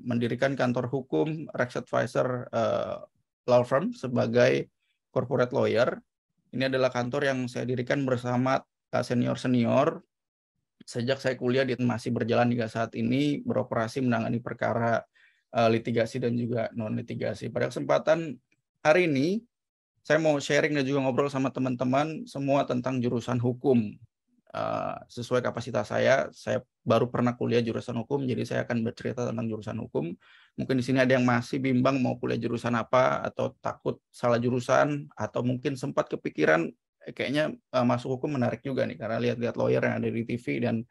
mendirikan kantor hukum Rex Advisor Law Firm sebagai corporate lawyer. Ini adalah kantor yang saya dirikan bersama senior-senior. Sejak saya kuliah masih berjalan hingga saat ini, beroperasi menangani perkara litigasi dan juga non-litigasi. Pada kesempatan hari ini, saya mau sharing dan juga ngobrol sama teman-teman semua tentang jurusan hukum. Sesuai kapasitas saya baru pernah kuliah jurusan hukum, jadi saya akan bercerita tentang jurusan hukum. Mungkin di sini ada yang masih bimbang mau kuliah jurusan apa, atau takut salah jurusan, atau mungkin sempat kepikiran kayaknya masuk hukum menarik juga nih karena lihat-lihat lawyer yang ada di TV, dan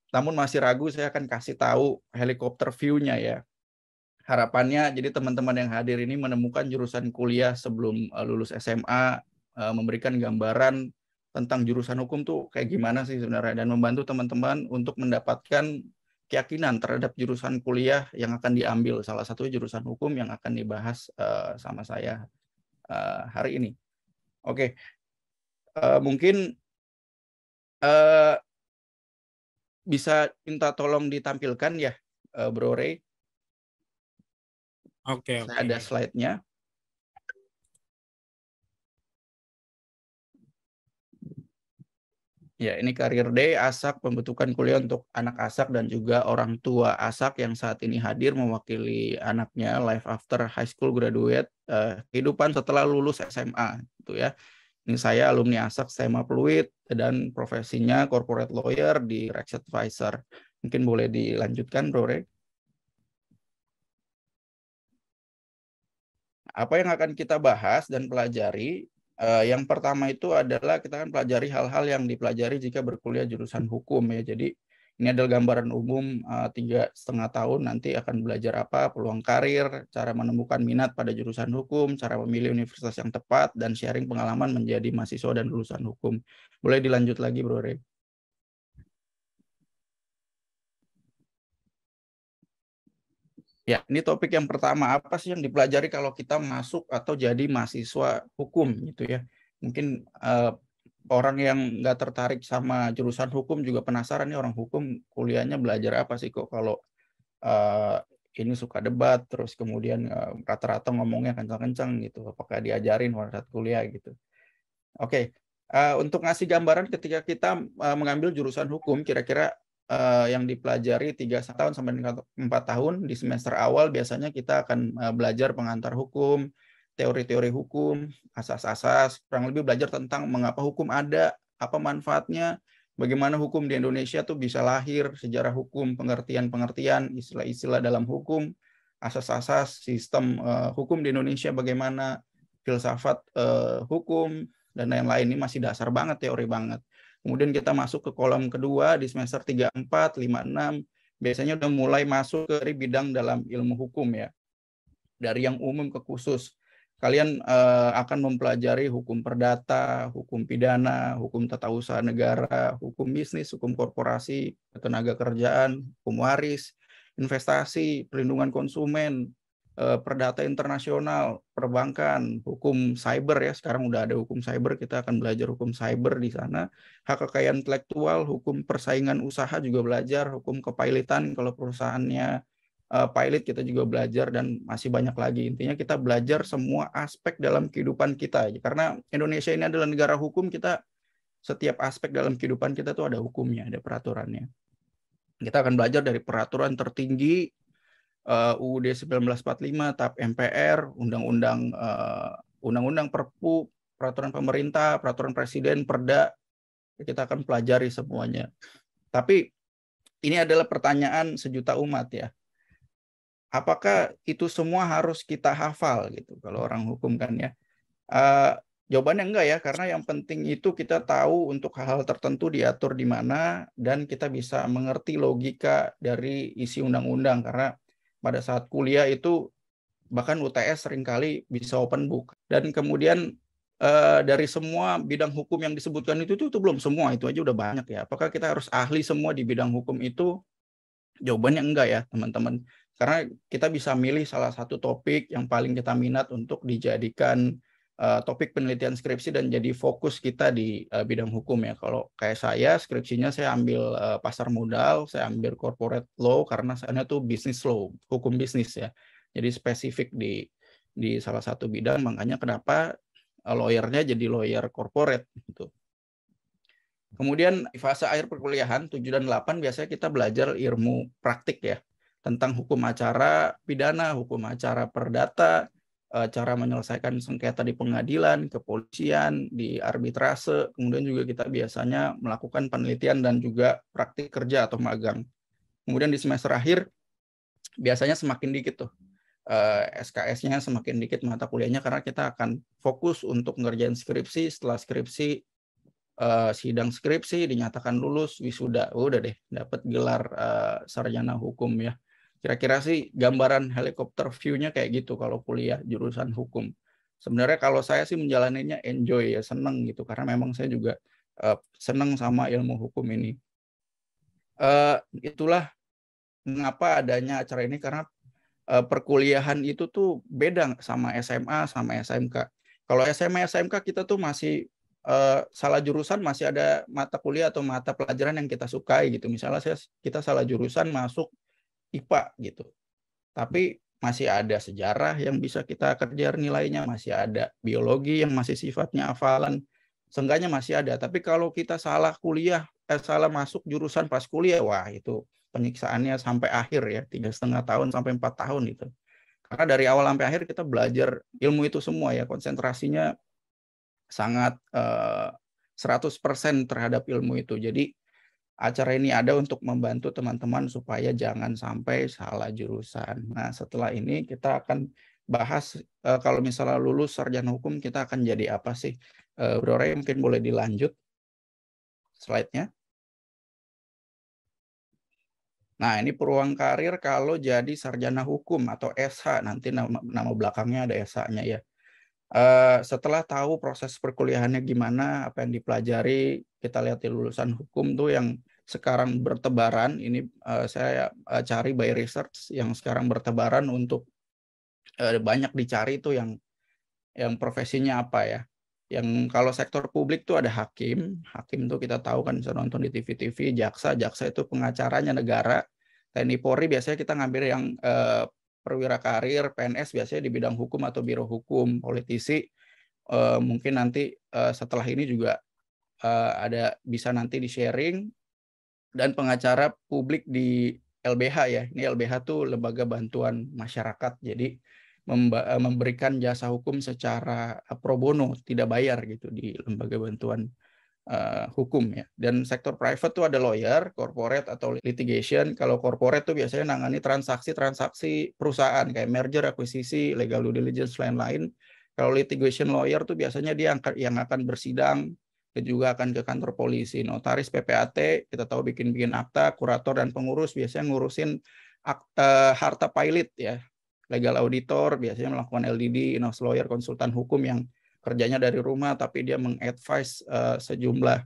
namun masih ragu. Saya akan kasih tahu helikopter view-nya ya. Harapannya jadi teman-teman yang hadir ini menemukan jurusan kuliah sebelum lulus SMA, memberikan gambaran tentang jurusan hukum tuh kayak gimana sih sebenarnya, dan membantu teman-teman untuk mendapatkan keyakinan terhadap jurusan kuliah yang akan diambil. Salah satu jurusan hukum yang akan dibahas sama saya hari ini. Oke, mungkin bisa minta tolong ditampilkan ya, Bro Ray. Oke. Saya ada slide-nya. Ya, ini Career Day ASAK, pembentukan kuliah untuk anak ASAK dan juga orang tua ASAK yang saat ini hadir mewakili anaknya, Life After High School Graduate, kehidupan setelah lulus SMA gitu ya. Ini saya alumni ASAK Stella Pluit dan profesinya corporate lawyer di Rex Advisor. Mungkin boleh dilanjutkan, Bro Rey. Apa yang akan kita bahas dan pelajari? Yang pertama itu adalah kita akan pelajari hal-hal yang dipelajari jika berkuliah jurusan hukum ya. Jadi ini adalah gambaran umum 3,5 tahun nanti akan belajar apa, peluang karir, cara menemukan minat pada jurusan hukum, cara memilih universitas yang tepat, dan sharing pengalaman menjadi mahasiswa dan lulusan hukum. Boleh dilanjut lagi, Bro Rey. Ya, ini topik yang pertama, apa sih yang dipelajari kalau kita masuk atau jadi mahasiswa hukum gitu ya. Mungkin orang yang nggak tertarik sama jurusan hukum juga penasaran nih, orang hukum kuliahnya belajar apa sih kok kalau ini suka debat, terus kemudian rata-rata ngomongnya kencang-kencang gitu. Apakah diajarin pada saat kuliah gitu? Oke, untuk ngasih gambaran ketika kita mengambil jurusan hukum, kira-kira yang dipelajari 3 tahun sampai 4 tahun. Di semester awal biasanya kita akan belajar pengantar hukum, teori-teori hukum, asas-asas, kurang lebih belajar tentang mengapa hukum ada, apa manfaatnya, bagaimana hukum di Indonesia tuh bisa lahir, sejarah hukum, pengertian-pengertian, istilah-istilah dalam hukum, asas-asas sistem hukum di Indonesia bagaimana, filsafat hukum, dan lain-lain. Ini masih dasar banget, teori banget. Kemudian kita masuk ke kolom kedua di semester 3, 4, 5, 6. Biasanya udah mulai masuk ke bidang dalam ilmu hukum ya. Dari yang umum ke khusus. Kalian akan mempelajari hukum perdata, hukum pidana, hukum tata usaha negara, hukum bisnis, hukum korporasi, tenaga kerjaan, hukum waris, investasi, perlindungan konsumen, perdata internasional, perbankan, hukum cyber ya. Sekarang udah ada hukum cyber, kita akan belajar hukum cyber di sana. Hak kekayaan intelektual, hukum persaingan usaha juga belajar, hukum kepailitan kalau perusahaannya pilot kita juga belajar, dan masih banyak lagi. Intinya kita belajar semua aspek dalam kehidupan kita. Karena Indonesia ini adalah negara hukum, kita setiap aspek dalam kehidupan kita tuh ada hukumnya, ada peraturannya. Kita akan belajar dari peraturan tertinggi, UUD 1945, TAP MPR, undang-undang Perpu, peraturan pemerintah, peraturan presiden, perda, kita akan pelajari semuanya. Tapi ini adalah pertanyaan sejuta umat ya. Apakah itu semua harus kita hafal gitu kalau orang hukum kan ya? Jawabannya enggak ya, karena yang penting itu kita tahu untuk hal-hal tertentu diatur di mana, dan kita bisa mengerti logika dari isi undang-undang. Karena pada saat kuliah itu bahkan UTS seringkali bisa open book. Dan kemudian dari semua bidang hukum yang disebutkan itu belum semua, itu aja udah banyak ya. Apakah kita harus ahli semua di bidang hukum itu? Jawabannya enggak ya teman-teman. Karena kita bisa milih salah satu topik yang paling kita minat untuk dijadikan topik penelitian skripsi dan jadi fokus kita di bidang hukum ya. Kalau kayak saya, skripsinya saya ambil pasar modal, saya ambil corporate law karena saya tuh business law, hukum bisnis ya. Jadi spesifik di salah satu bidang, makanya kenapa lawyer-nya jadi lawyer corporate gitu. Kemudian di fase akhir perkuliahan 7 dan 8 biasanya kita belajar ilmu praktik ya, tentang hukum acara pidana, hukum acara perdata, cara menyelesaikan sengketa di pengadilan, kepolisian, di arbitrase. Kemudian juga kita biasanya melakukan penelitian dan juga praktik kerja atau magang. Kemudian di semester akhir biasanya semakin dikit tuh SKS-nya, semakin dikit mata kuliahnya, karena kita akan fokus untuk ngerjain skripsi. Setelah skripsi, sidang skripsi, dinyatakan lulus, wisuda, udah deh dapat gelar sarjana hukum ya. Kira-kira sih gambaran helikopter view-nya kayak gitu kalau kuliah jurusan hukum. Sebenarnya kalau saya sih menjalaninya enjoy ya, seneng gitu, karena memang saya juga seneng sama ilmu hukum ini. Itulah mengapa adanya acara ini, karena perkuliahan itu tuh beda sama SMA sama SMK. Kalau SMA SMK kita tuh masih salah jurusan, masih ada mata kuliah atau mata pelajaran yang kita sukai gitu. Misalnya kita salah jurusan masuk IPA gitu. Tapi masih ada sejarah yang bisa kita kejar nilainya, masih ada biologi yang masih sifatnya hafalan. Seenggaknya masih ada. Tapi kalau kita salah kuliah, salah masuk jurusan pas kuliah, wah itu penyiksaannya sampai akhir ya, 3,5 tahun sampai 4 tahun itu. Karena dari awal sampai akhir kita belajar ilmu itu semua ya, konsentrasinya sangat 100% terhadap ilmu itu. Jadi acara ini ada untuk membantu teman-teman supaya jangan sampai salah jurusan. Nah, setelah ini kita akan bahas kalau misalnya lulus sarjana hukum kita akan jadi apa sih? Bro Ray mungkin boleh dilanjut slide-nya. Nah, ini peluang karir kalau jadi sarjana hukum atau SH, nanti nama belakangnya ada SH-nya ya. Setelah tahu proses perkuliahannya gimana, apa yang dipelajari, kita lihat di lulusan hukum tuh yang sekarang bertebaran. Ini saya cari by research yang sekarang bertebaran untuk banyak dicari tuh yang profesinya apa ya. Yang kalau sektor publik tuh ada hakim tuh kita tahu kan, bisa nonton di TV-TV, jaksa itu pengacaranya negara, TNI Polri biasanya kita ngambil yang perwira karir, PNS biasanya di bidang hukum atau biro hukum, politisi mungkin nanti setelah ini juga ada bisa nanti di sharing, dan pengacara publik di LBH ya. Ini LBH tuh lembaga bantuan masyarakat. Jadi memberikan jasa hukum secara pro bono, tidak bayar gitu di lembaga bantuan hukum ya. Dan sektor private tuh ada lawyer, corporate atau litigation. Kalau corporate tuh biasanya nangani transaksi perusahaan kayak merger, akuisisi, legal due diligence, lain-lain. Kalau litigation lawyer tuh biasanya dia yang akan bersidang, dan juga akan ke kantor polisi. Notaris, PPAT, kita tahu bikin akta, kurator dan pengurus biasanya ngurusin harta pilot ya. Legal auditor biasanya melakukan LDD, in-house lawyer, konsultan hukum yang kerjanya dari rumah tapi dia mengadvise sejumlah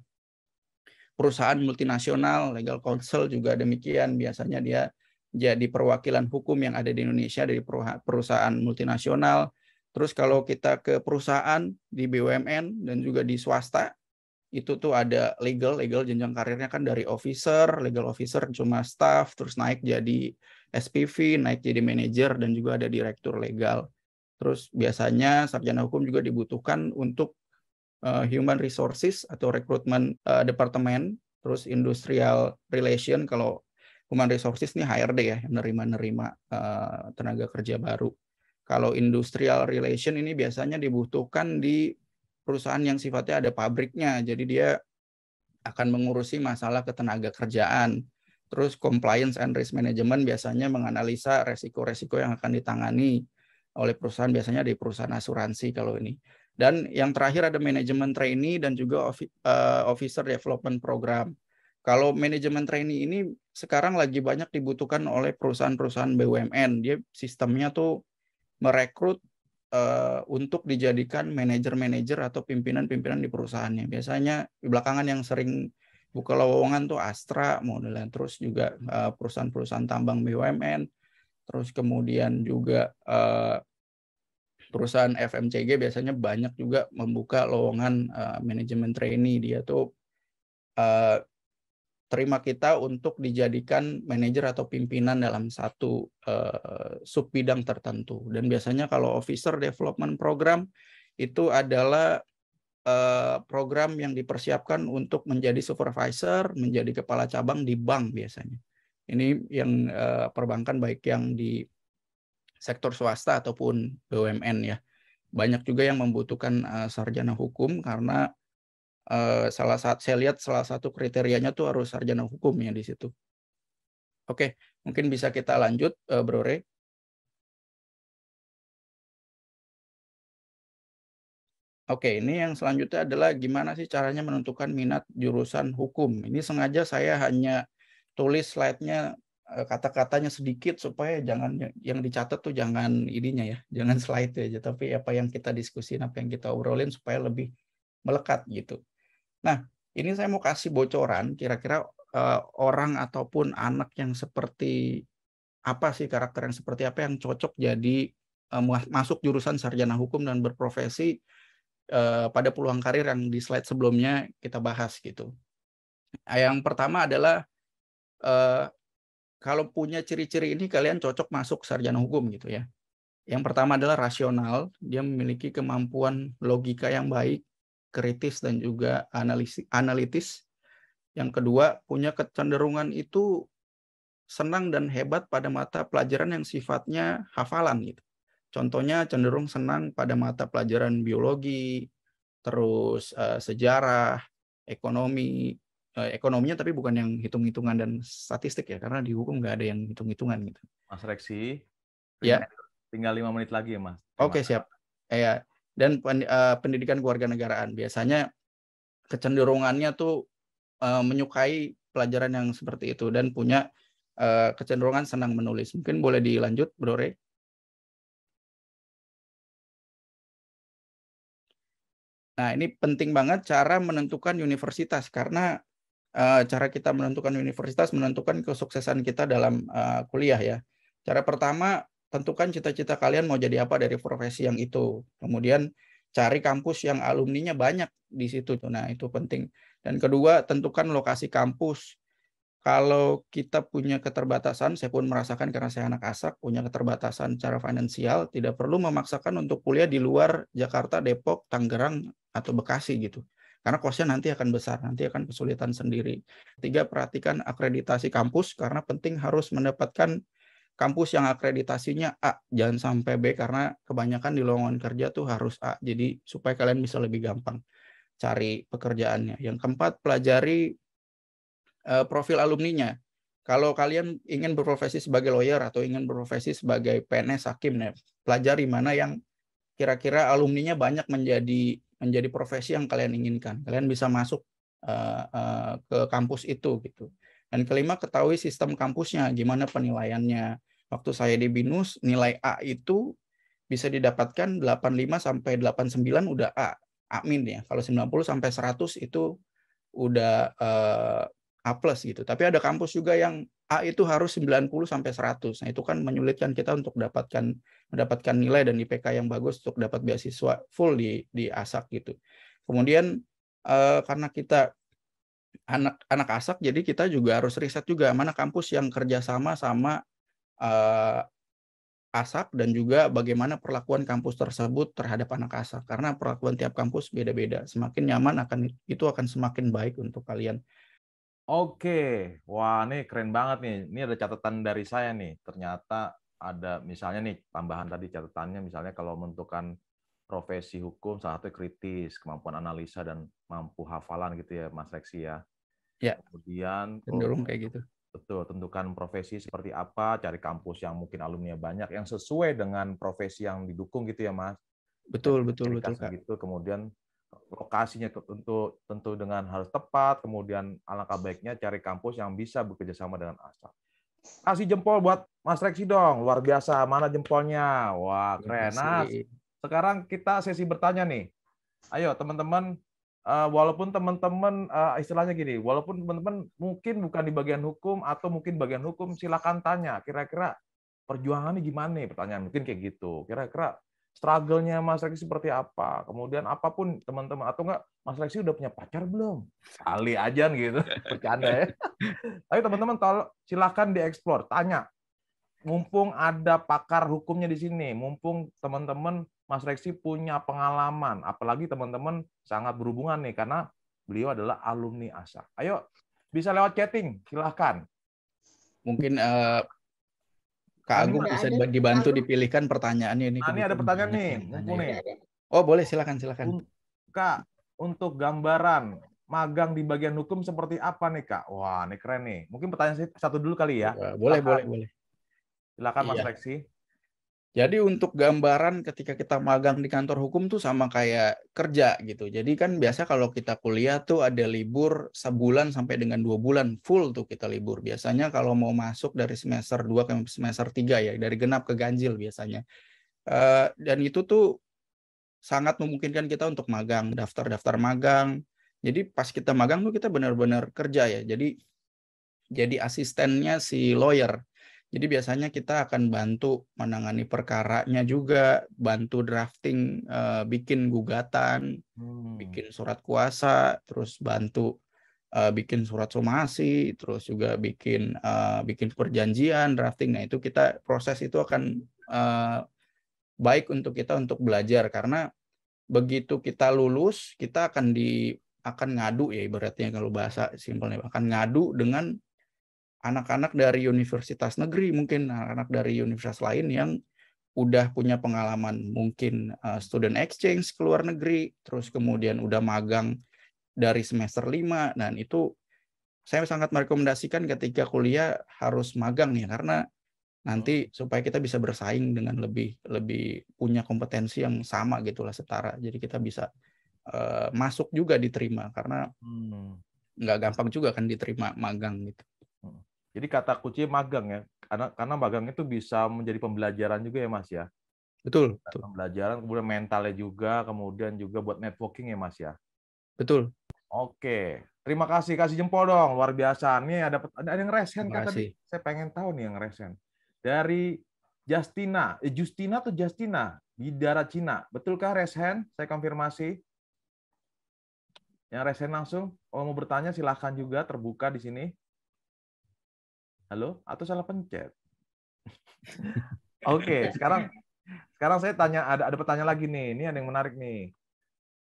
perusahaan multinasional. Legal counsel juga demikian, biasanya dia jadi perwakilan hukum yang ada di Indonesia dari perusahaan multinasional. Terus kalau kita ke perusahaan di BUMN dan juga di swasta, itu tuh ada legal jenjang karirnya kan dari legal officer cuma staff, terus naik jadi SPV, naik jadi manajer, dan juga ada direktur legal. Terus biasanya sarjana hukum juga dibutuhkan untuk human resources atau rekrutmen departemen, terus industrial relation. Kalau human resources ini HRD ya, yang nerima tenaga kerja baru. Kalau industrial relation ini biasanya dibutuhkan di perusahaan yang sifatnya ada pabriknya, jadi dia akan mengurusi masalah ketenaga kerjaan. Terus compliance and risk management biasanya menganalisa resiko-resiko yang akan ditangani oleh perusahaan, biasanya di perusahaan asuransi kalau ini. Dan yang terakhir ada manajemen trainee dan juga officer development program. Kalau manajemen trainee ini sekarang lagi banyak dibutuhkan oleh perusahaan-perusahaan BUMN. Dia sistemnya tuh merekrut untuk dijadikan manajer-manajer atau pimpinan-pimpinan di perusahaannya. Biasanya di belakangan yang sering buka lowongan tuh Astra modelan, terus juga perusahaan-perusahaan tambang BUMN, terus kemudian juga perusahaan FMCG biasanya banyak juga membuka lowongan manajemen trainee. Dia tuh terima kita untuk dijadikan manajer atau pimpinan dalam satu sub bidang tertentu. Dan biasanya kalau officer development program itu adalah program yang dipersiapkan untuk menjadi supervisor, menjadi kepala cabang di bank biasanya. Ini yang perbankan baik yang di sektor swasta ataupun BUMN ya. Banyak juga yang membutuhkan sarjana hukum karena saya lihat salah satu kriterianya tuh harus sarjana hukum ya di situ. Oke, mungkin bisa kita lanjut, Bro Re. Oke, ini yang selanjutnya adalah gimana sih caranya menentukan minat jurusan hukum. Ini sengaja saya hanya tulis slide-nya, kata-katanya sedikit supaya jangan yang dicatat tuh jangan ininya ya, jangan slide aja, tapi apa yang kita diskusin, apa yang kita obrolin supaya lebih melekat gitu. Nah, ini saya mau kasih bocoran kira-kira orang ataupun anak yang seperti apa sih, karakter yang seperti apa yang cocok jadi masuk jurusan sarjana hukum dan berprofesi pada peluang karir yang di slide sebelumnya kita bahas gitu. Yang pertama adalah kalau punya ciri-ciri ini kalian cocok masuk sarjana hukum gitu ya. Yang pertama adalah rasional, dia memiliki kemampuan logika yang baik, kritis dan juga analitis. Yang kedua, punya kecenderungan itu senang dan hebat pada mata pelajaran yang sifatnya hafalan gitu. Contohnya cenderung senang pada mata pelajaran biologi, terus sejarah, ekonominya tapi bukan yang hitung-hitungan dan statistik ya, karena di hukum nggak ada yang hitung-hitungan gitu. Mas Reksi, ya. Tinggal 5 menit lagi ya Mas. Oke, siap. Ya. Dan pendidikan kewarganegaraan biasanya kecenderungannya tuh menyukai pelajaran yang seperti itu dan punya kecenderungan senang menulis. Mungkin boleh dilanjut, Bro Re. Nah, ini penting banget cara menentukan universitas karena cara kita menentukan universitas menentukan kesuksesan kita dalam kuliah ya. Cara pertama, tentukan cita-cita kalian mau jadi apa dari profesi yang itu. Kemudian cari kampus yang alumninya banyak di situ. Nah, itu penting. Dan kedua, tentukan lokasi kampus. Kalau kita punya keterbatasan, saya pun merasakan karena saya anak ASAK, punya keterbatasan secara finansial, tidak perlu memaksakan untuk kuliah di luar Jakarta, Depok, Tangerang, atau Bekasi gitu. Karena kosnya nanti akan besar, nanti akan kesulitan sendiri. Tiga, perhatikan akreditasi kampus, karena penting harus mendapatkan kampus yang akreditasinya A, jangan sampai B, karena kebanyakan di lowongan kerja tuh harus A. Jadi supaya kalian bisa lebih gampang cari pekerjaannya. Yang keempat, pelajari profil alumninya. Kalau kalian ingin berprofesi sebagai lawyer atau ingin berprofesi sebagai PNS, hakim, pelajari mana yang kira-kira alumninya banyak menjadi profesi yang kalian inginkan. Kalian bisa masuk ke kampus itu gitu. Dan kelima, ketahui sistem kampusnya, gimana penilaiannya. Waktu saya di BINUS, nilai A itu bisa didapatkan 85 sampai 89 udah A, A-min ya. Kalau 90 sampai 100 itu udah A+ gitu. Tapi ada kampus juga yang A itu harus 90 sampai 100. Nah, itu kan menyulitkan kita untuk mendapatkan nilai dan IPK yang bagus untuk dapat beasiswa full di ASAK gitu. Kemudian karena kita anak ASAK, jadi kita juga harus riset juga mana kampus yang kerjasama sama ASAK dan juga bagaimana perlakuan kampus tersebut terhadap anak ASAK. Karena perlakuan tiap kampus beda-beda. Semakin nyaman itu akan semakin baik untuk kalian. Oke, wah ini keren banget nih. Ini ada catatan dari saya nih. Ternyata ada misalnya nih tambahan tadi catatannya, misalnya kalau menentukan profesi hukum salah satu kritis, kemampuan analisa dan mampu hafalan gitu ya, Mas Reksi ya. Ya. Kemudian cenderung kayak gitu. Betul, tentukan profesi seperti apa, cari kampus yang mungkin alumni banyak, yang sesuai dengan profesi yang didukung gitu ya, Mas. Betul Kak. Gitu. Kemudian lokasinya tentu dengan harus tepat, kemudian alangkah baiknya cari kampus yang bisa bekerja sama dengan ASAK. Kasih jempol buat Mas Reksi dong, luar biasa. Mana jempolnya? Wah, keren. Nah, sekarang kita sesi bertanya nih. Ayo teman-teman, walaupun teman-teman istilahnya gini, walaupun teman-teman mungkin bukan di bagian hukum atau mungkin bagian hukum, silakan tanya. Kira-kira perjuangannya gimana nih? Pertanyaan mungkin kayak gitu. Kira-kira struggle-nya Mas Reksi seperti apa? Kemudian apapun teman-teman, atau enggak Mas Reksi udah punya pacar belum? Kali aja gitu, bercanda ya. Tapi teman-teman silakan dieksplor, tanya. Mumpung ada pakar hukumnya di sini, mumpung teman-teman Mas Reksi punya pengalaman, apalagi teman-teman sangat berhubungan nih karena beliau adalah alumni ASAK. Ayo, bisa lewat chatting, silahkan. Mungkin Kak Agung bisa dibantu dipilihkan pertanyaannya ini. Nah, ini ada pertanyaan nih, mumpung nih. Oh, boleh, silakan. Kak, untuk gambaran magang di bagian hukum seperti apa nih, Kak? Wah, ini keren nih. Mungkin pertanyaan saya satu dulu kali ya. Boleh. Silakan Mas Reksi. Jadi untuk gambaran ketika kita magang di kantor hukum tuh sama kayak kerja gitu. Jadi kan biasa kalau kita kuliah tuh ada libur sebulan sampai dengan 2 bulan full tuh kita libur. Biasanya kalau mau masuk dari semester 2 ke semester 3 ya, dari genap ke ganjil biasanya. Dan itu tuh sangat memungkinkan kita untuk magang, daftar magang. Jadi pas kita magang tuh kita benar-benar kerja ya. Jadi asistennya si lawyer. Jadi biasanya kita akan bantu menangani perkaranya juga, bantu drafting, bikin gugatan, bikin surat kuasa, terus bantu bikin surat somasi, terus juga bikin perjanjian, drafting. Nah itu proses itu akan baik untuk kita untuk belajar, karena begitu kita lulus kita akan ngadu ya, ibaratnya kalau bahasa simpelnya akan ngadu dengan anak-anak dari universitas negeri, mungkin anak-anak dari universitas lain yang udah punya pengalaman, mungkin student exchange ke luar negeri, terus kemudian udah magang dari semester 5. Dan itu saya sangat merekomendasikan ketika kuliah harus magang ya, karena nanti supaya kita bisa bersaing dengan lebih punya kompetensi yang sama gitulah, setara. Jadi kita bisa masuk juga diterima, karena nggak gampang juga kan diterima magang gitu. Jadi kata kunci magang ya, karena magang itu bisa menjadi pembelajaran juga ya Mas ya. Betul. Pembelajaran, kemudian mentalnya juga, kemudian juga buat networking ya Mas ya. Betul. Oke, terima kasih jempol dong, luar biasa. Nih ada yang resen kan tadi. Saya pengen tahu nih yang resen. Dari Justina atau Justina? Bidara Cina. Betulkah Reshen? Saya konfirmasi. Yang Reshen langsung. Kalau mau bertanya silahkan juga, terbuka di sini. Halo? Atau salah pencet? Oke, sekarang saya tanya, ada pertanyaan lagi nih. Ini ada yang menarik nih.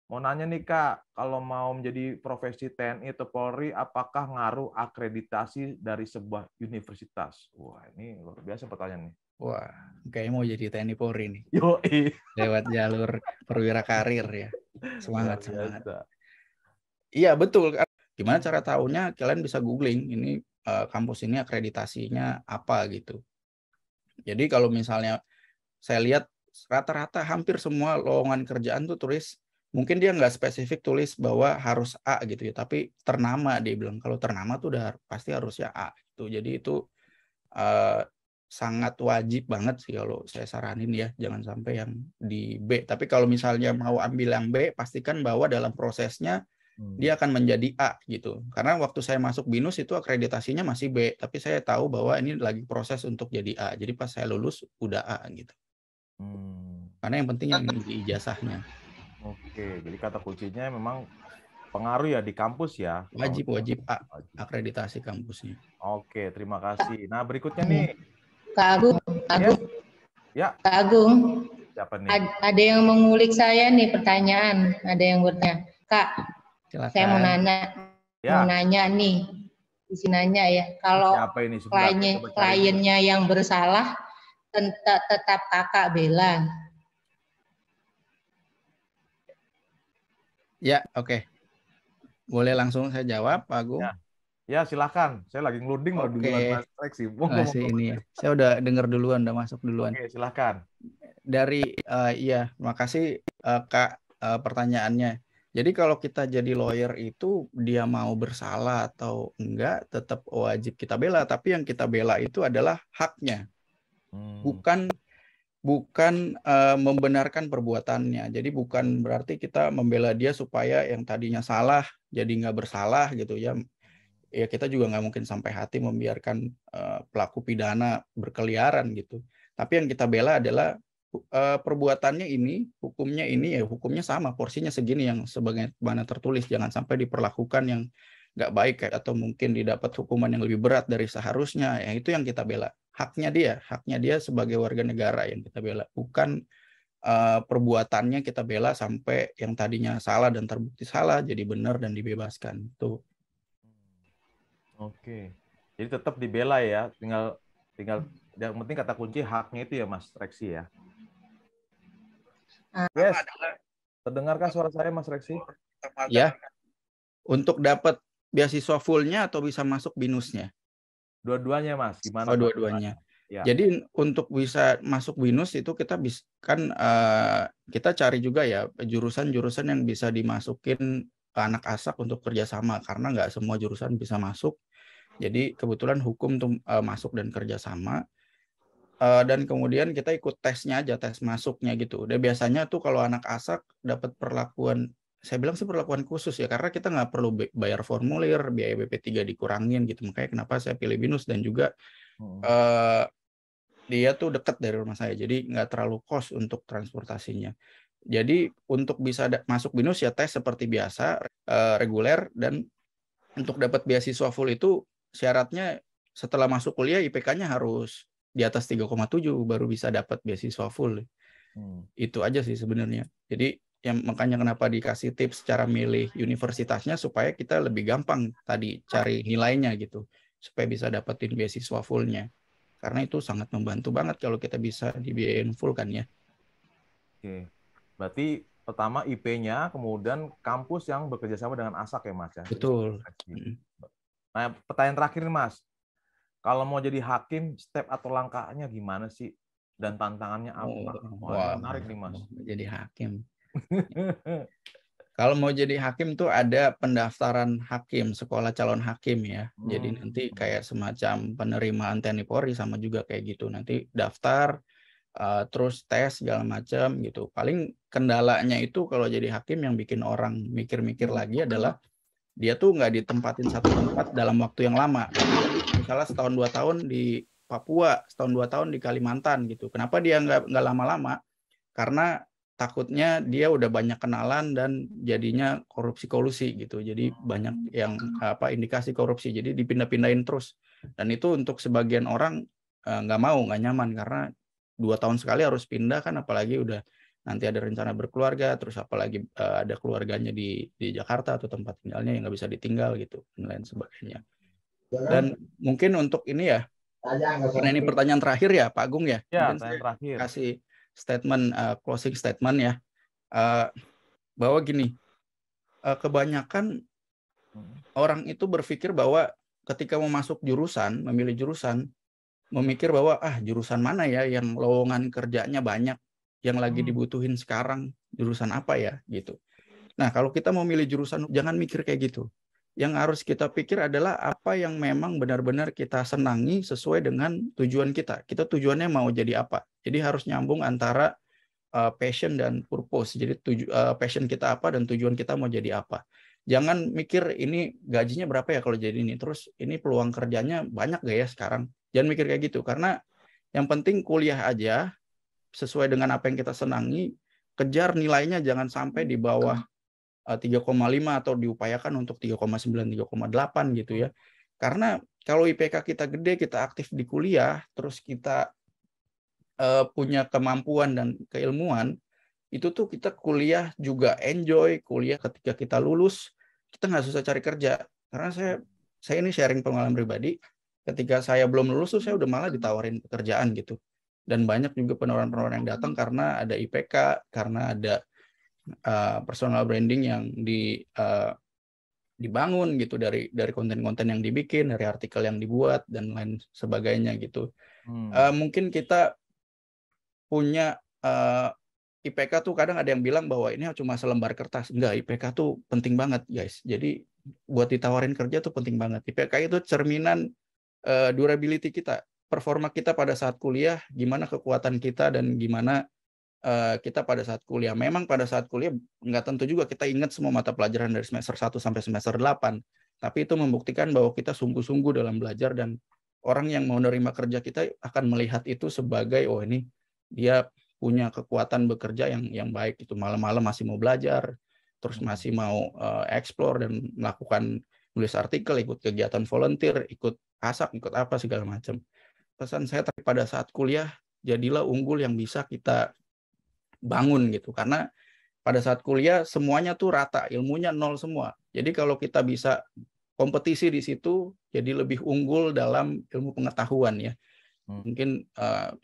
Mau nanya nih Kak, kalau mau menjadi profesi TNI atau Polri, apakah ngaruh akreditasi dari sebuah universitas? Wah, ini luar biasa pertanyaan nih. Wah, kayaknya mau jadi TNI Polri nih. Yoi. Lewat jalur perwira karir ya. Semangat. Iya betul. Gimana cara tahunya? Kalian bisa googling. Ini kampus ini akreditasinya apa gitu. Jadi kalau misalnya saya lihat rata-rata hampir semua lowongan kerjaan tuh tulis, mungkin dia nggak spesifik tulis bahwa harus A gitu ya, tapi ternama dia bilang. Kalau ternama tuh udah pasti harusnya A gitu. Jadi itu sangat wajib banget sih kalau saya saranin ya, jangan sampai yang di B. Tapi kalau misalnya mau ambil yang B, pastikan bahwa dalam prosesnya dia akan menjadi A gitu. Karena waktu saya masuk BINUS itu akreditasinya masih B, tapi saya tahu bahwa ini lagi proses untuk jadi A. Jadi pas saya lulus udah A gitu. Karena yang penting yang di ijazahnya. Oke, jadi kata kuncinya memang pengaruh ya di kampus ya. Wajib A, akreditasi kampusnya. Oke, terima kasih. Nah berikutnya nih. Kak Agung. Ya. Kak Agung. Siapa nih? Ada yang mengulik saya nih pertanyaan. Ada yang bertanya. Kak, silakan. Saya mau nanya nih. Isi nanya ya. Kalau kliennya yang bersalah, tetap kakak bela. Ya, oke. Boleh langsung saya jawab, Pak Agung? Ya, silakan. Saya lagi ngeluding loh duluan Mas Reksi. Ini ya. Saya udah dengar duluan, udah masuk duluan. Oke, silakan. Dari makasih Kak pertanyaannya. Jadi kalau kita jadi lawyer itu dia mau bersalah atau enggak tetap wajib kita bela, tapi yang kita bela itu adalah haknya. Bukan membenarkan perbuatannya. Jadi bukan berarti kita membela dia supaya yang tadinya salah jadi nggak bersalah gitu ya. Ya kita juga nggak mungkin sampai hati membiarkan pelaku pidana berkeliaran gitu. Tapi yang kita bela adalah perbuatannya ini, hukumnya sama, porsinya segini yang sebagaimana tertulis. Jangan sampai diperlakukan yang nggak baik atau mungkin didapat hukuman yang lebih berat dari seharusnya. Yang itu yang kita bela. Haknya dia sebagai warga negara yang kita bela, bukan perbuatannya kita bela sampai yang tadinya salah dan terbukti salah jadi benar dan dibebaskan. Itu. Oke. Jadi tetap dibela ya, tinggal yang penting kata kunci haknya itu ya Mas Reksi ya. Yes. Terdengarkah suara saya Mas Reksi? Ya. Untuk dapat beasiswa fullnya atau bisa masuk BINUS-nya? Dua-duanya Mas, gimana? Dua-duanya. Ya. Jadi untuk bisa masuk BINUS itu kita kita cari juga ya jurusan-jurusan yang bisa dimasukin anak ASAK untuk kerjasama, karena nggak semua jurusan bisa masuk. Jadi kebetulan hukum tuh masuk dan kerjasama. Dan kemudian kita ikut tesnya aja, tes masuknya gitu. Dan biasanya tuh kalau anak ASAK dapat perlakuan, saya bilang sih perlakuan khusus ya, karena kita nggak perlu bayar formulir, biaya BP3 dikurangin gitu. Makanya kenapa saya pilih BINUS, dan juga dia tuh dekat dari rumah saya, jadi nggak terlalu cost untuk transportasinya. Jadi untuk bisa masuk BINUS ya tes seperti biasa, reguler, dan untuk dapat beasiswa full itu syaratnya setelah masuk kuliah IPK-nya harus di atas 3,7 baru bisa dapat beasiswa full. Itu aja sih sebenarnya. Jadi yang makanya kenapa dikasih tips cara milih universitasnya supaya kita lebih gampang tadi cari nilainya gitu, supaya bisa dapetin beasiswa fullnya. Karena itu sangat membantu banget kalau kita bisa dibiayain full kan ya. Oke. Berarti pertama IP-nya, kemudian kampus yang bekerja sama dengan ASAK ya Mas ya. Betul. Nah, pertanyaan terakhir nih Mas. Kalau mau jadi hakim, step atau langkahnya gimana sih? Dan tantangannya apa? Wah, menarik nih Mas. Jadi hakim. Kalau mau jadi hakim tuh ada pendaftaran hakim, sekolah calon hakim ya. Jadi nanti kayak semacam penerimaan TNI Polri sama juga kayak gitu. Nanti daftar, terus tes segala macam gitu. Paling kendalanya itu kalau jadi hakim yang bikin orang mikir-mikir lagi adalah dia tuh nggak ditempatin satu tempat dalam waktu yang lama. Misalnya setahun 2 tahun di Papua, setahun 2 tahun di Kalimantan gitu. Kenapa dia nggak lama-lama? karena takutnya dia udah banyak kenalan dan jadinya korupsi kolusi gitu. Jadi banyak yang indikasi korupsi. Jadi dipindah-pindahin terus. Dan itu untuk sebagian orang nggak nyaman karena 2 tahun sekali harus pindah kan, apalagi udah nanti ada rencana berkeluarga, terus apalagi ada keluarganya di Jakarta atau tempat tinggalnya yang nggak bisa ditinggal gitu dan lain sebagainya. Dan mungkin untuk ini ya, karena ini pertanyaan terakhir ya Pak Agung ya. Ya, mungkin saya terakhir. Kasih statement, closing statement ya, bahwa gini, kebanyakan orang itu berpikir bahwa ketika mau masuk jurusan, memilih jurusan, memikir bahwa jurusan mana ya yang lowongan kerjanya banyak, yang lagi dibutuhin sekarang, jurusan apa ya gitu. Nah kalau kita mau milih jurusan, jangan mikir kayak gitu. Yang harus kita pikir adalah apa yang memang benar-benar kita senangi sesuai dengan tujuan kita. Kita tujuannya mau jadi apa. Jadi harus nyambung antara passion dan purpose. Jadi passion kita apa dan tujuan kita mau jadi apa. Jangan mikir ini gajinya berapa ya kalau jadi ini. Terus ini peluang kerjanya banyak gak ya sekarang. Jangan mikir kayak gitu. Karena yang penting kuliah aja sesuai dengan apa yang kita senangi. Kejar nilainya jangan sampai di bawah 3,5 atau diupayakan untuk 3,9, 3,8 gitu ya. Karena kalau IPK kita gede, kita aktif di kuliah, terus kita punya kemampuan dan keilmuan, itu tuh kita kuliah juga enjoy, kuliah ketika kita lulus, kita nggak susah cari kerja. Karena saya ini sharing pengalaman pribadi, ketika saya belum lulus tuh saya udah malah ditawarin pekerjaan gitu. Dan banyak juga penawaran-penawaran yang datang karena ada IPK, karena ada personal branding yang dibangun gitu dari konten-konten yang dibikin, dari artikel yang dibuat dan lain sebagainya gitu. Mungkin kita punya IPK tuh kadang ada yang bilang bahwa ini cuma selembar kertas. Enggak, IPK tuh penting banget guys. Jadi buat ditawarin kerja tuh penting banget. IPK itu cerminan durability kita, performa kita pada saat kuliah, gimana kekuatan kita dan gimana kita pada saat kuliah. Memang pada saat kuliah nggak tentu juga kita ingat semua mata pelajaran dari semester 1 sampai semester 8. Tapi itu membuktikan bahwa kita sungguh-sungguh dalam belajar dan orang yang mau nerima kerja kita akan melihat itu sebagai ini dia punya kekuatan bekerja yang baik itu. Malam-malam masih mau belajar, terus masih mau explore dan melakukan nulis artikel, ikut kegiatan volunteer, ikut ASAP, ikut apa segala macam. Pesan saya pada saat kuliah, jadilah unggul yang bisa kita bangun gitu, karena pada saat kuliah semuanya tuh rata, ilmunya nol semua. Jadi kalau kita bisa kompetisi di situ, jadi lebih unggul dalam ilmu pengetahuan ya. Mungkin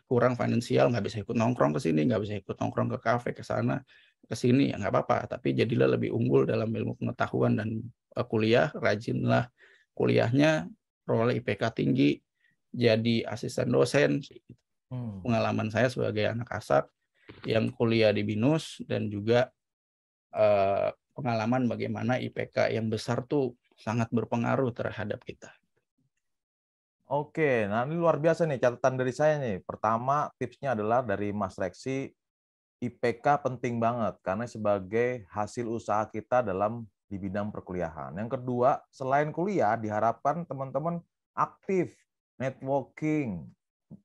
kurang finansial, nggak bisa ikut nongkrong ke sini, nggak bisa ikut nongkrong ke kafe, ke sana, ke sini, ya nggak apa-apa. Tapi jadilah lebih unggul dalam ilmu pengetahuan dan kuliah, rajinlah kuliahnya, peroleh IPK tinggi, jadi asisten dosen. Pengalaman saya sebagai anak ASAP yang kuliah di BINUS dan juga pengalaman bagaimana IPK yang besar tuh sangat berpengaruh terhadap kita. Oke, nah ini luar biasa nih catatan dari saya nih. Pertama tipsnya adalah dari Mas Reksi, IPK penting banget karena sebagai hasil usaha kita di bidang perkuliahan. Yang kedua, selain kuliah diharapkan teman-teman aktif, networking,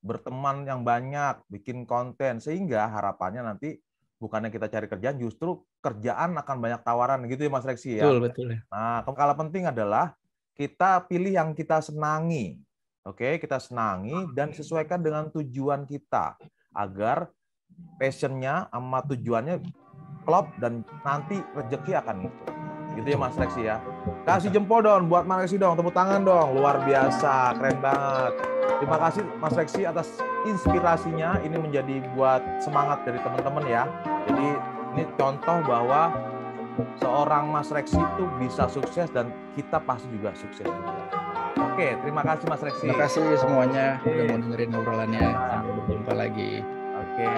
berteman yang banyak, bikin konten, sehingga harapannya nanti bukannya kita cari kerjaan, justru kerjaan akan banyak tawaran gitu ya Mas Reksi ya. Betul. Nah, yang penting adalah kita pilih yang kita senangi. Oke, kita senangi dan sesuaikan dengan tujuan kita agar passionnya sama tujuannya klop dan nanti rezeki akan itu. Gitu ya Mas Reksi ya. Kasih jempol dong buat Mas Reksi dong, tepuk tangan dong. Luar biasa, keren banget. Terima kasih Mas Reksi atas inspirasinya. Ini menjadi buat semangat dari teman-teman ya. Jadi ini contoh bahwa seorang Mas Reksi itu bisa sukses dan kita pasti juga sukses juga. Oke, terima kasih Mas Reksi. Terima kasih semuanya udah mau dengerin obrolannya. Sampai berjumpa lagi. Oke.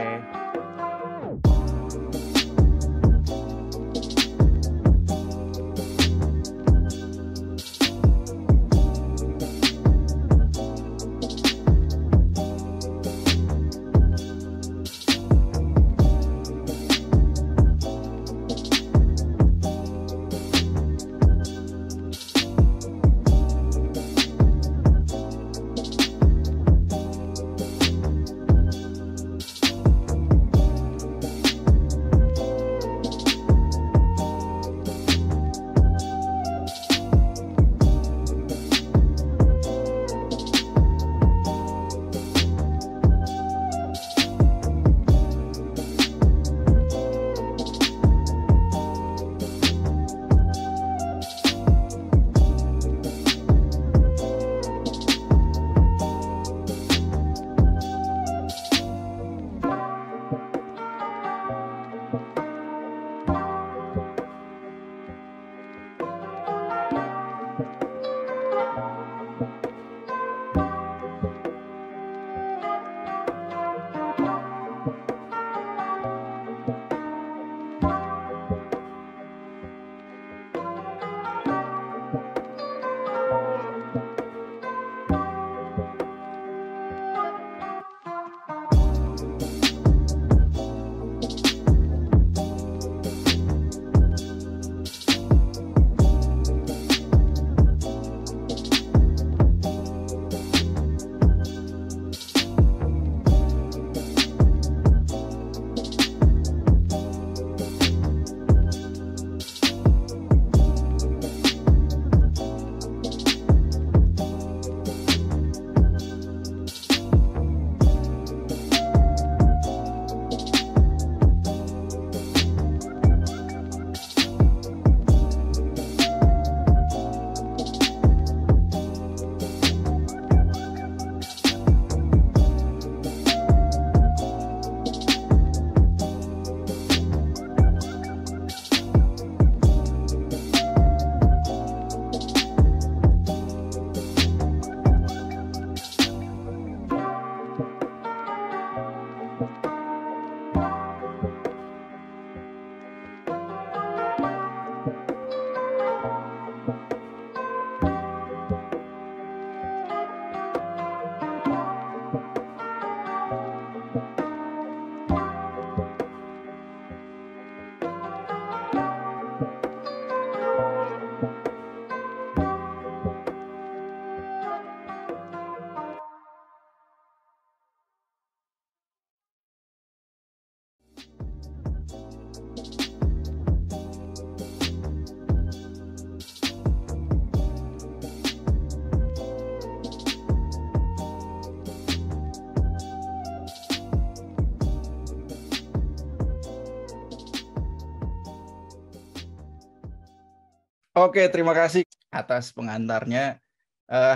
Oke, terima kasih atas pengantarnya.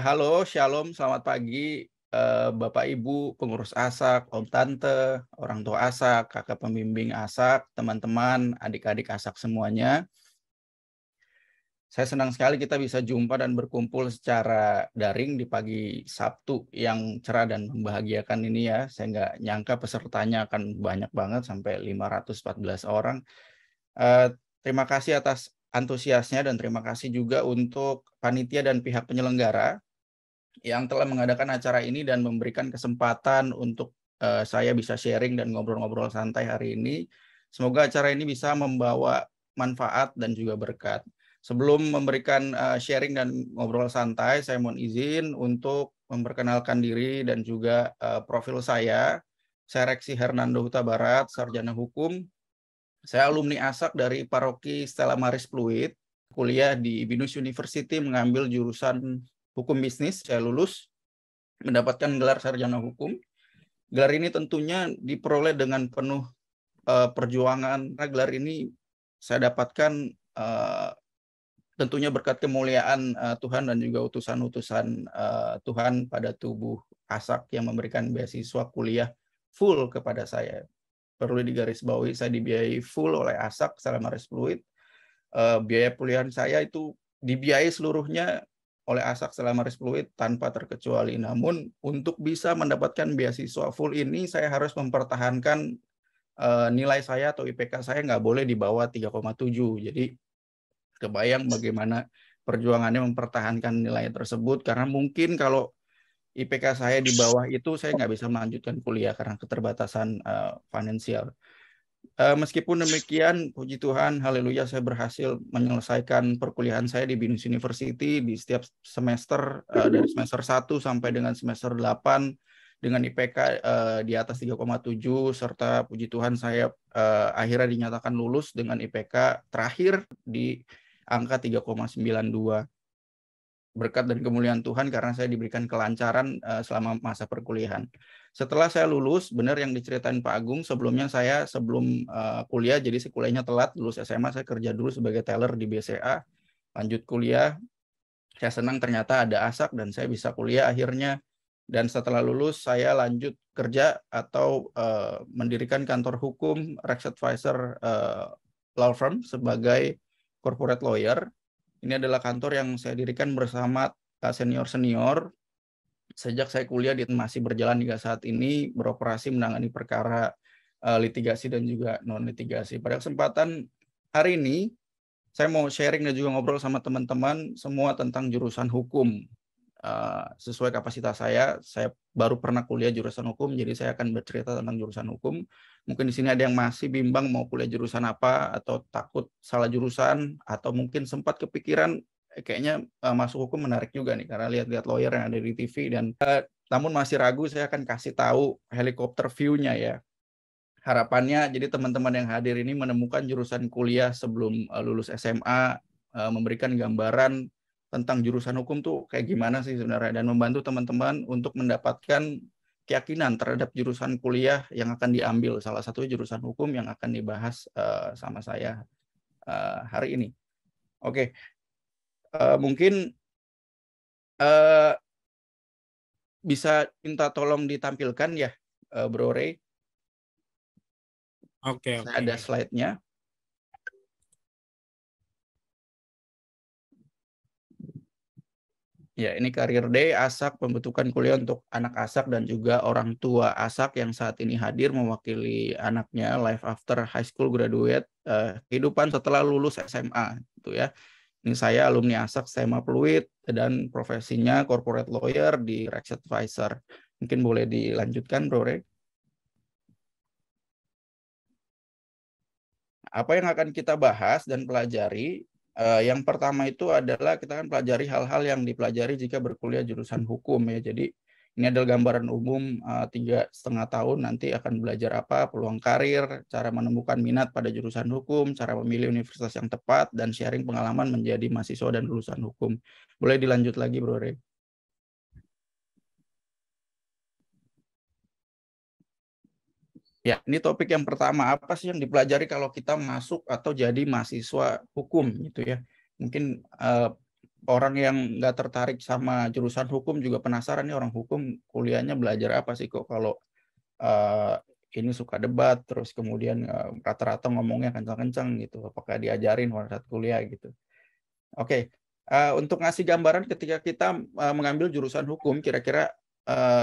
Halo, Shalom, selamat pagi Bapak Ibu, pengurus ASAK, Om Tante, orang tua ASAK, kakak pembimbing ASAK, teman-teman, adik-adik ASAK semuanya. Saya senang sekali kita bisa jumpa dan berkumpul secara daring di pagi Sabtu yang cerah dan membahagiakan ini ya. Saya nggak nyangka pesertanya akan banyak banget sampai 514 orang. Terima kasih atas antusiasnya dan terima kasih juga untuk panitia dan pihak penyelenggara yang telah mengadakan acara ini dan memberikan kesempatan untuk saya bisa sharing dan ngobrol-ngobrol santai hari ini. Semoga acara ini bisa membawa manfaat dan juga berkat. Sebelum memberikan sharing dan ngobrol santai, saya mohon izin untuk memperkenalkan diri dan juga profil saya. Saya Reksi Hernando Huta Barat, sarjana hukum. Saya alumni ASAK dari Paroki Stella Maris Pluit, kuliah di Binus University mengambil jurusan hukum bisnis. Saya lulus, mendapatkan gelar sarjana hukum. Gelar ini tentunya diperoleh dengan penuh perjuangan. Nah, gelar ini saya dapatkan tentunya berkat kemuliaan Tuhan dan juga utusan-utusan Tuhan pada tubuh ASAK yang memberikan beasiswa kuliah full kepada saya. Perlu digarisbawahi, saya dibiayai full oleh ASAK Stella Maris Pluit. Biaya kuliah saya itu dibiayai seluruhnya oleh ASAK Stella Maris Pluit tanpa terkecuali. Namun untuk bisa mendapatkan beasiswa full ini, saya harus mempertahankan nilai saya atau IPK saya nggak boleh di bawah 3,7. Jadi kebayang bagaimana perjuangannya mempertahankan nilai tersebut, karena mungkin kalau IPK saya di bawah itu saya nggak bisa melanjutkan kuliah karena keterbatasan finansial. Meskipun demikian, puji Tuhan, haleluya, saya berhasil menyelesaikan perkuliahan saya di Binus University di setiap semester, dari semester 1 sampai dengan semester 8 dengan IPK di atas 3,7, serta puji Tuhan saya akhirnya dinyatakan lulus dengan IPK terakhir di angka 3,92. Berkat dan kemuliaan Tuhan karena saya diberikan kelancaran selama masa perkuliahan. Setelah saya lulus, benar yang diceritain Pak Agung, sebelumnya saya sebelum kuliah, jadi saya kuliahnya telat, lulus SMA, saya kerja dulu sebagai teller di BCA, lanjut kuliah, saya senang ternyata ada ASAK dan saya bisa kuliah akhirnya, dan setelah lulus saya lanjut kerja atau mendirikan kantor hukum Rex Advisor Law Firm sebagai corporate lawyer. Ini adalah kantor yang saya dirikan bersama senior-senior. Sejak saya kuliah masih berjalan hingga saat ini, beroperasi menangani perkara litigasi dan juga non-litigasi. Pada kesempatan hari ini, saya mau sharing dan juga ngobrol sama teman-teman semua tentang jurusan hukum. Sesuai kapasitas saya baru pernah kuliah jurusan hukum, jadi saya akan bercerita tentang jurusan hukum. Mungkin di sini ada yang masih bimbang mau kuliah jurusan apa, atau takut salah jurusan, atau mungkin sempat kepikiran kayaknya masuk hukum menarik juga nih, karena lihat-lihat lawyer yang ada di TV, dan namun masih ragu. Saya akan kasih tahu helikopter view-nya ya. Harapannya jadi teman-teman yang hadir ini menemukan jurusan kuliah sebelum lulus SMA, memberikan gambaran tentang jurusan hukum tuh kayak gimana sih sebenarnya, dan membantu teman-teman untuk mendapatkan keyakinan terhadap jurusan kuliah yang akan diambil. Salah satu jurusan hukum yang akan dibahas sama saya hari ini. Oke, mungkin bisa minta tolong ditampilkan ya, Bro Ray. Oke. Ada slide-nya. Ya, ini Career Day ASAK, pembentukan kuliah untuk anak ASAK dan juga orang tua ASAK yang saat ini hadir mewakili anaknya, life after high school graduate, kehidupan setelah lulus SMA gitu ya. Ini saya alumni ASAK Stella Pluit dan profesinya corporate lawyer di Rex Advisor. Mungkin boleh dilanjutkan, Bro Rey. Apa yang akan kita bahas dan pelajari? Yang pertama itu adalah kita akan pelajari hal-hal yang dipelajari jika berkuliah jurusan hukum ya. Jadi ini adalah gambaran umum 3,5 tahun nanti akan belajar apa, peluang karir, cara menemukan minat pada jurusan hukum, cara memilih universitas yang tepat, dan sharing pengalaman menjadi mahasiswa dan lulusan hukum. Boleh dilanjut lagi, Bro Rey. Ya, ini topik yang pertama, apa sih yang dipelajari kalau kita masuk atau jadi mahasiswa hukum gitu ya. Mungkin orang yang nggak tertarik sama jurusan hukum juga penasaran nih, orang hukum kuliahnya belajar apa sih kok kalau ini suka debat, terus kemudian rata-rata ngomongnya kencang-kencang gitu. Apakah diajarin pada saat kuliah gitu. Oke, untuk ngasih gambaran ketika kita mengambil jurusan hukum, kira-kira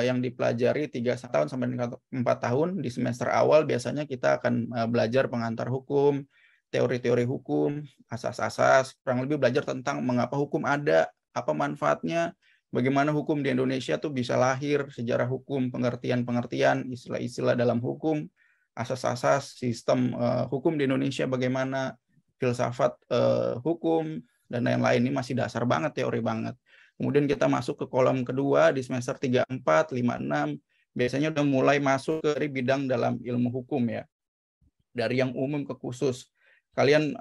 yang dipelajari 3 tahun sampai 4 tahun. Di semester awal biasanya kita akan belajar pengantar hukum, teori-teori hukum, asas-asas, kurang lebih belajar tentang mengapa hukum ada, apa manfaatnya, bagaimana hukum di Indonesia tuh bisa lahir, sejarah hukum, pengertian-pengertian, istilah-istilah dalam hukum, asas-asas sistem hukum di Indonesia bagaimana, filsafat hukum, dan lain-lain. Ini masih dasar banget, teori banget. Kemudian kita masuk ke kolom kedua di semester 3, 4, 5, 6. Biasanya udah mulai masuk ke bidang dalam ilmu hukum ya. Dari yang umum ke khusus. Kalian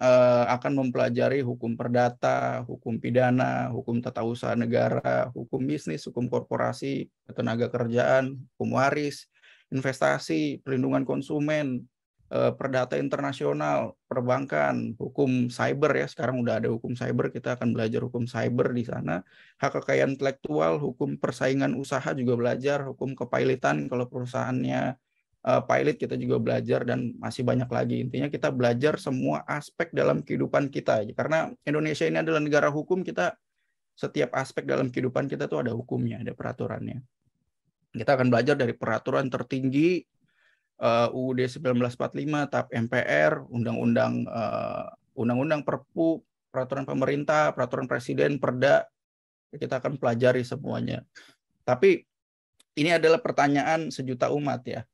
akan mempelajari hukum perdata, hukum pidana, hukum tata usaha negara, hukum bisnis, hukum korporasi, ketenaga kerjaan, hukum waris, investasi, perlindungan konsumen, perdata internasional, perbankan, hukum cyber ya. Sekarang udah ada hukum cyber, kita akan belajar hukum cyber di sana. Hak kekayaan intelektual, hukum persaingan usaha juga belajar, hukum kepailitan kalau perusahaannya pilot kita juga belajar, dan masih banyak lagi. Intinya kita belajar semua aspek dalam kehidupan kita. Karena Indonesia ini adalah negara hukum, kita setiap aspek dalam kehidupan kita tuh ada hukumnya, ada peraturannya. Kita akan belajar dari peraturan tertinggi, UUD 1945, TAP MPR, Undang-Undang Perpu, peraturan pemerintah, peraturan presiden, perda. Kita akan pelajari semuanya. Tapi ini adalah pertanyaan sejuta umat ya.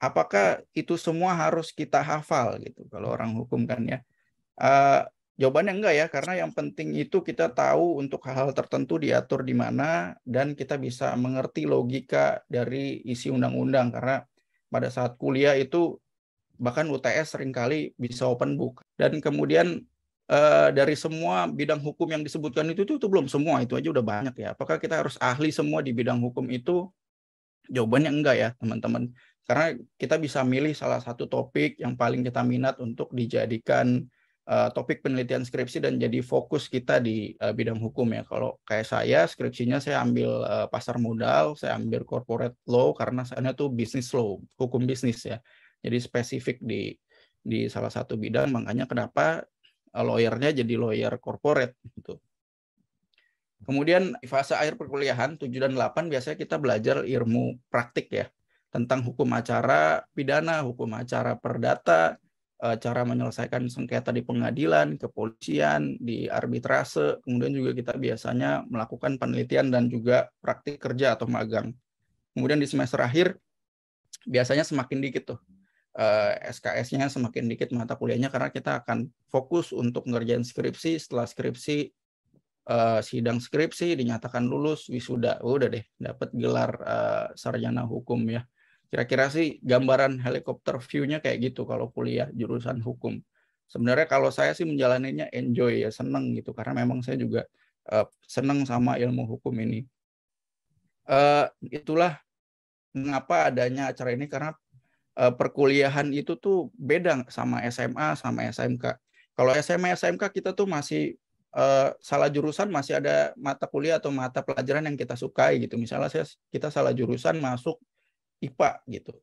Apakah itu semua harus kita hafal gitu kalau orang hukum kan ya? Jawabannya enggak ya, karena yang penting itu kita tahu untuk hal-hal tertentu diatur di mana, dan kita bisa mengerti logika dari isi undang-undang. Karena pada saat kuliah itu bahkan UTS seringkali bisa open book. Dan kemudian dari semua bidang hukum yang disebutkan itu belum semua, itu aja udah banyak ya. Apakah kita harus ahli semua di bidang hukum itu? Jawabannya enggak ya teman-teman. Karena kita bisa milih salah satu topik yang paling kita minat untuk dijadikan topik penelitian skripsi dan jadi fokus kita di bidang hukum ya. Kalau kayak saya, skripsinya saya ambil pasar modal, saya ambil corporate law karena saya tuh business law, hukum bisnis ya. Jadi spesifik di salah satu bidang, makanya kenapa lawyernya jadi lawyer corporate gitu. Kemudian di fase akhir perkuliahan 7 dan 8 biasanya kita belajar ilmu praktik ya, tentang hukum acara pidana, hukum acara perdata, cara menyelesaikan sengketa di pengadilan, kepolisian, di arbitrase. Kemudian juga kita biasanya melakukan penelitian dan juga praktik kerja atau magang. Kemudian di semester akhir biasanya semakin dikit tuh SKS-nya, semakin dikit mata kuliahnya, karena kita akan fokus untuk ngerjain skripsi. Setelah skripsi, sidang skripsi, dinyatakan lulus, wisuda, udah deh dapat gelar sarjana hukum ya. Kira-kira sih gambaran helikopter view-nya kayak gitu kalau kuliah jurusan hukum. Sebenarnya kalau saya sih menjalaninya enjoy ya, seneng gitu, karena memang saya juga seneng sama ilmu hukum ini. Itulah mengapa adanya acara ini, karena perkuliahan itu tuh beda sama SMA sama SMK. Kalau SMA SMK kita tuh masih salah jurusan, masih ada mata kuliah atau mata pelajaran yang kita sukai gitu. Misalnya kita salah jurusan masuk IPA gitu.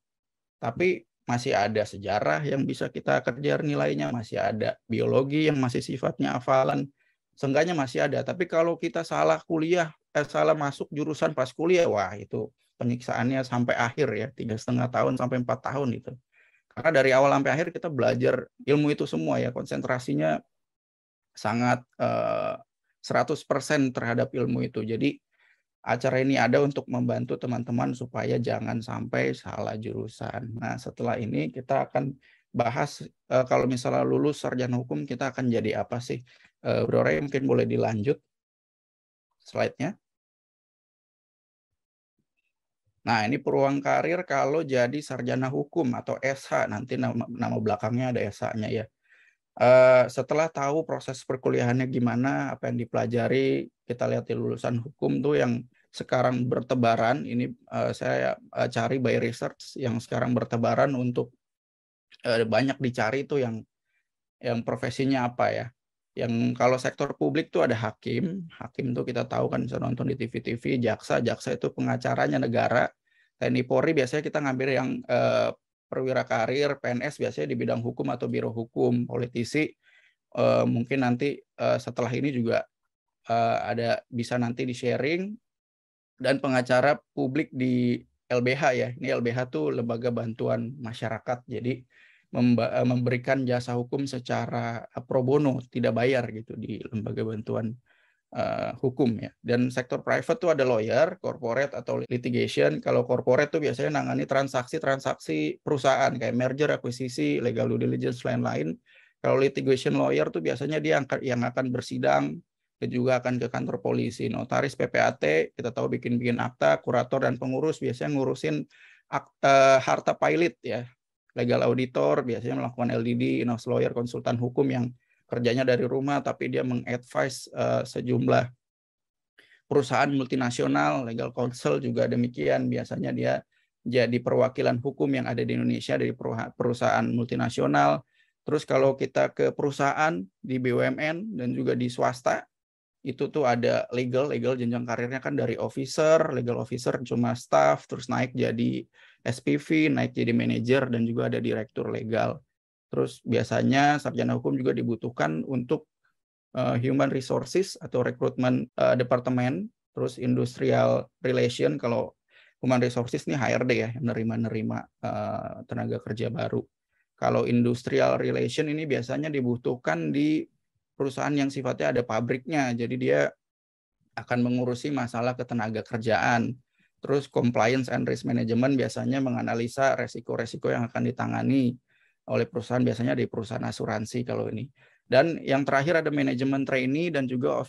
Tapi masih ada sejarah yang bisa kita kejar nilainya, masih ada biologi yang masih sifatnya hafalan. Seenggaknya masih ada. Tapi kalau kita salah kuliah, salah masuk jurusan pas kuliah, wah itu penyiksaannya sampai akhir ya, 3,5 tahun sampai 4 tahun itu. Karena dari awal sampai akhir kita belajar ilmu itu semua ya, konsentrasinya sangat 100% terhadap ilmu itu. Jadi acara ini ada untuk membantu teman-teman supaya jangan sampai salah jurusan. Nah, setelah ini kita akan bahas kalau misalnya lulus sarjana hukum kita akan jadi apa sih? Bro Ray mungkin boleh dilanjut slide-nya. Nah, ini peluang karir kalau jadi sarjana hukum atau SH, nanti nama belakangnya ada SH-nya ya. Setelah tahu proses perkuliahannya gimana, apa yang dipelajari, kita lihat di lulusan hukum tuh yang sekarang bertebaran. Ini saya cari by research yang sekarang bertebaran untuk banyak dicari tuh yang profesinya apa ya, Yang kalau sektor publik tuh ada hakim tuh kita tahu kan, bisa nonton di TV-TV, jaksa itu pengacaranya negara. TNI Polri biasanya kita ngambil yang perwira karir, PNS biasanya di bidang hukum atau biro hukum, politisi mungkin nanti setelah ini juga ada bisa nanti di sharing, dan pengacara publik di LBH ya. Ini LBH tuh lembaga bantuan masyarakat. Jadi memberikan jasa hukum secara pro bono, tidak bayar gitu di lembaga bantuan hukum ya. Dan sektor private tuh ada lawyer, corporate atau litigation. Kalau corporate tuh biasanya nangani transaksi perusahaan kayak merger, akuisisi, legal due diligence, lain-lain. Kalau litigation lawyer tuh biasanya dia yang akan bersidang, dan juga akan ke kantor polisi. Notaris, PPAT, kita tahu bikin akta, kurator dan pengurus biasanya ngurusin harta pilot ya. Legal auditor biasanya melakukan LDD, in-house lawyer, konsultan hukum yang kerjanya dari rumah tapi dia mengadvise sejumlah perusahaan multinasional. Legal counsel juga demikian, biasanya dia jadi perwakilan hukum yang ada di Indonesia dari perusahaan multinasional. Terus kalau kita ke perusahaan di BUMN dan juga di swasta, itu tuh ada legal jenjang karirnya kan dari legal officer cuma staff, terus naik jadi SPV, naik jadi manajer, dan juga ada direktur legal. Terus biasanya sarjana hukum juga dibutuhkan untuk human resources atau rekrutmen departemen, terus industrial relation. Kalau human resources ini HRD ya, nerima tenaga kerja baru. Kalau industrial relation ini biasanya dibutuhkan di perusahaan yang sifatnya ada pabriknya, jadi dia akan mengurusi masalah ketenaga kerjaan. Terus compliance and risk management biasanya menganalisa resiko-resiko yang akan ditangani oleh perusahaan, biasanya di perusahaan asuransi kalau ini. Dan yang terakhir ada manajemen trainee dan juga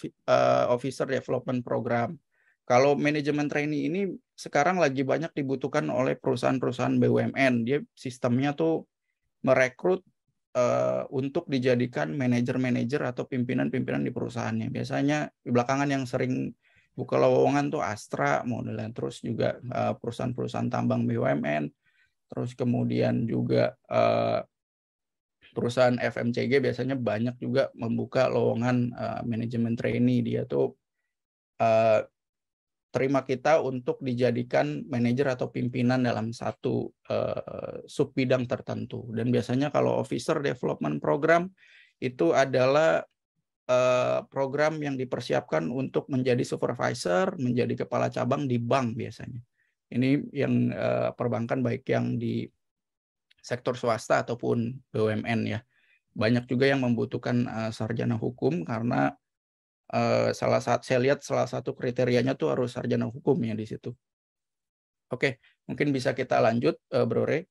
officer development program. Kalau manajemen trainee ini sekarang lagi banyak dibutuhkan oleh perusahaan-perusahaan BUMN. Dia sistemnya tuh merekrut untuk dijadikan manajer-manajer atau pimpinan-pimpinan di perusahaannya. Biasanya di belakangan yang sering buka lowongan tuh Astra, modelnya, terus juga perusahaan-perusahaan tambang BUMN, terus kemudian juga perusahaan FMCG biasanya banyak juga membuka lowongan manajemen trainee. Dia tuh terima kita untuk dijadikan manajer atau pimpinan dalam satu sub bidang tertentu. Dan biasanya kalau officer development program itu adalah program yang dipersiapkan untuk menjadi supervisor, menjadi kepala cabang di bank biasanya. Ini yang perbankan baik yang di sektor swasta ataupun BUMN ya. Banyak juga yang membutuhkan sarjana hukum karena saya lihat salah satu kriterianya tuh harus sarjana hukum ya di situ. Oke, mungkin bisa kita lanjut, Bro Re.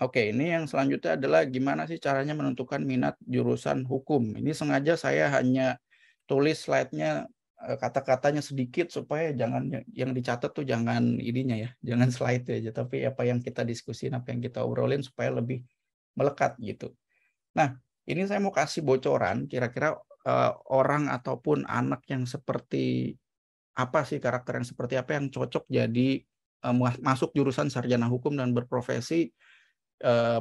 Oke, ini yang selanjutnya adalah gimana sih caranya menentukan minat jurusan hukum. Ini sengaja saya hanya tulis slide-nya, kata-katanya sedikit supaya jangan yang dicatat tuh jangan ininya ya, jangan slide aja, tapi apa yang kita diskusin, apa yang kita obrolin supaya lebih melekat gitu. Nah, ini saya mau kasih bocoran kira-kira orang ataupun anak yang seperti apa sih, karakter yang seperti apa yang cocok jadi masuk jurusan sarjana hukum dan berprofesi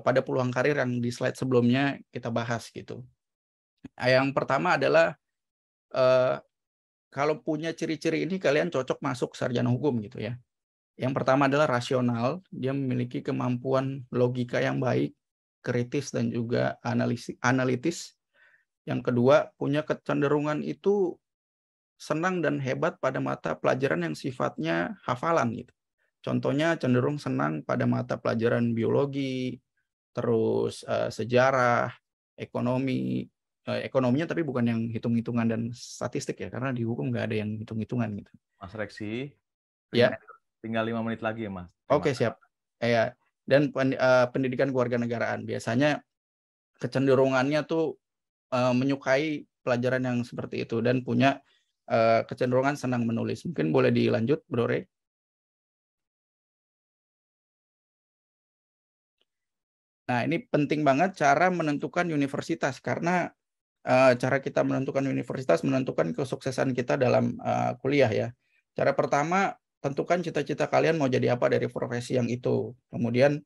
pada peluang karir yang di slide sebelumnya kita bahas gitu. Yang pertama adalah kalau punya ciri-ciri ini kalian cocok masuk sarjana hukum gitu ya. Yang pertama adalah rasional, dia memiliki kemampuan logika yang baik, kritis dan juga analitis. Yang kedua, punya kecenderungan itu senang dan hebat pada mata pelajaran yang sifatnya hafalan gitu. Contohnya cenderung senang pada mata pelajaran biologi, terus sejarah, ekonomi. Ekonominya tapi bukan yang hitung-hitungan dan statistik ya, karena di hukum nggak ada yang hitung-hitungan gitu. Mas Reksi, ya. Tinggal 5 menit lagi ya Mas. Oke, siap. Ya. Dan pendidikan kewarganegaraan biasanya kecenderungannya tuh menyukai pelajaran yang seperti itu dan punya kecenderungan senang menulis. Mungkin boleh dilanjut, Bro Re. Nah, ini penting banget cara menentukan universitas, karena cara kita menentukan universitas menentukan kesuksesan kita dalam kuliah ya. Cara pertama, tentukan cita-cita kalian mau jadi apa dari profesi yang itu. Kemudian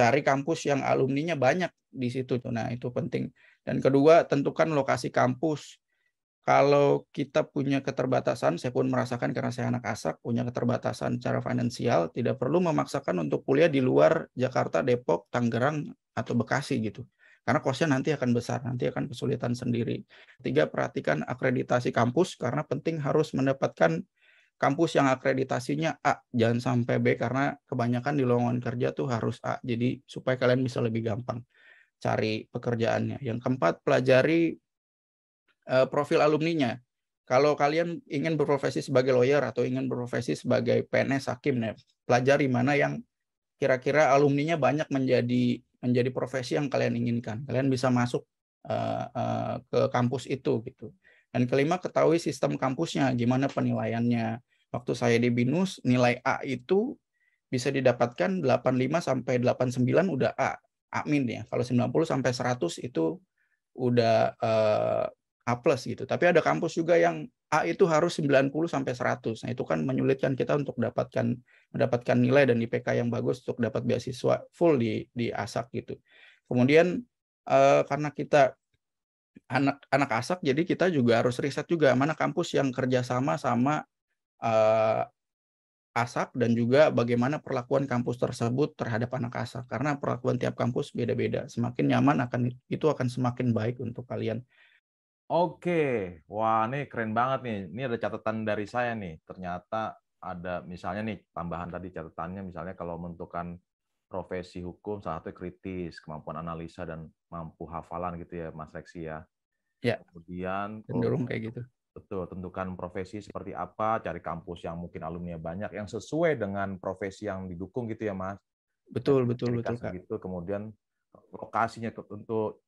cari kampus yang alumninya banyak di situ. Nah, itu penting. Dan kedua, tentukan lokasi kampus. Kalau kita punya keterbatasan, saya pun merasakan karena saya anak ASAK, punya keterbatasan secara finansial, tidak perlu memaksakan untuk kuliah di luar Jakarta, Depok, Tangerang, atau Bekasi gitu. Karena kosnya nanti akan besar, nanti akan kesulitan sendiri. 3, perhatikan akreditasi kampus, karena penting harus mendapatkan kampus yang akreditasinya A, jangan sampai B, karena kebanyakan di lowongan kerja tuh harus A, jadi supaya kalian bisa lebih gampang cari pekerjaannya. Yang keempat, pelajari profil alumninya. Kalau kalian ingin berprofesi sebagai lawyer atau ingin berprofesi sebagai PNS, hakim, pelajari mana yang kira-kira alumninya banyak menjadi profesi yang kalian inginkan. Kalian bisa masuk ke kampus itu gitu. Dan kelima, ketahui sistem kampusnya, gimana penilaiannya. Waktu saya di BINUS, nilai A itu bisa didapatkan 85 sampai 89 udah A, A-min ya. Kalau 90 sampai 100 itu udah A+ gitu. Tapi ada kampus juga yang A itu harus 90 sampai 100. Nah, itu kan menyulitkan kita untuk mendapatkan nilai dan IPK yang bagus untuk dapat beasiswa full di ASAK gitu. Kemudian karena kita anak ASAK, jadi kita juga harus riset juga mana kampus yang kerjasama sama ASAK dan juga bagaimana perlakuan kampus tersebut terhadap anak ASAK. Karena perlakuan tiap kampus beda-beda. Semakin nyaman itu akan semakin baik untuk kalian. Oke, wah ini keren banget nih. Ini ada catatan dari saya nih. Ternyata ada misalnya nih tambahan tadi catatannya, misalnya kalau menentukan profesi hukum salah satu kritis, kemampuan analisa dan mampu hafalan gitu ya, Mas Reksi ya. Ya. Kemudian cenderung kayak gitu. Betul, tentukan profesi seperti apa, cari kampus yang mungkin alumni banyak yang sesuai dengan profesi yang didukung gitu ya, Mas. Betul Kak. Gitu. Kemudian lokasinya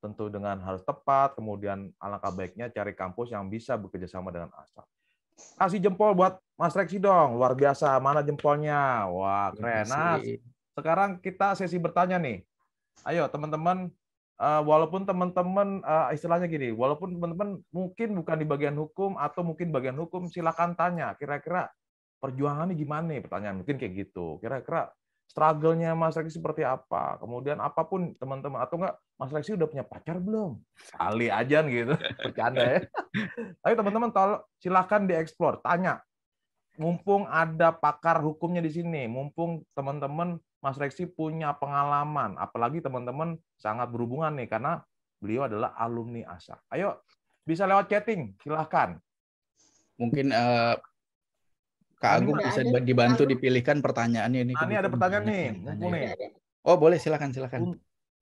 tentu dengan harus tepat, kemudian alangkah baiknya cari kampus yang bisa bekerja sama dengan ASAK. Kasih jempol buat Mas Reksi dong, luar biasa. Mana jempolnya? Wah, keren. Nah, sekarang kita sesi bertanya nih. Ayo teman-teman, walaupun teman-teman istilahnya gini, walaupun teman-teman mungkin bukan di bagian hukum atau mungkin bagian hukum, silakan tanya. Kira-kira perjuangannya gimana nih? Pertanyaan mungkin kayak gitu. Kira-kira struggle-nya Mas Reksi seperti apa? Kemudian apapun teman-teman, atau enggak Mas Reksi udah punya pacar belum? Kali aja gitu, bercanda ya. Ayo teman-teman, silakan dieksplor, tanya. Mumpung ada pakar hukumnya di sini, mumpung teman-teman Mas Reksi punya pengalaman, apalagi teman-teman sangat berhubungan nih karena beliau adalah alumni ASAK. Ayo, bisa lewat chatting, silahkan. Mungkin Kak Agung bisa dibantu dipilihkan pertanyaannya ini. Ini ada pertanyaan nih, mumpung nih. Oh boleh, silakan.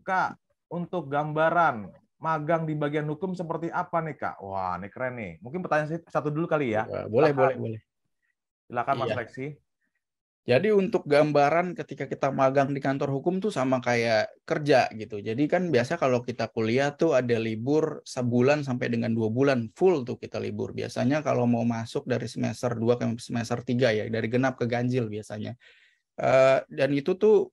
Kak, untuk gambaran magang di bagian hukum seperti apa nih Kak? Wah, ini keren nih. Mungkin pertanyaan saya satu dulu kali ya. Boleh. Silakan Mas Reksi. Jadi untuk gambaran ketika kita magang di kantor hukum tuh sama kayak kerja gitu. Jadi kan biasa kalau kita kuliah tuh ada libur sebulan sampai dengan 2 bulan full tuh kita libur. Biasanya kalau mau masuk dari semester 2 ke semester 3 ya, dari genap ke ganjil biasanya. Dan itu tuh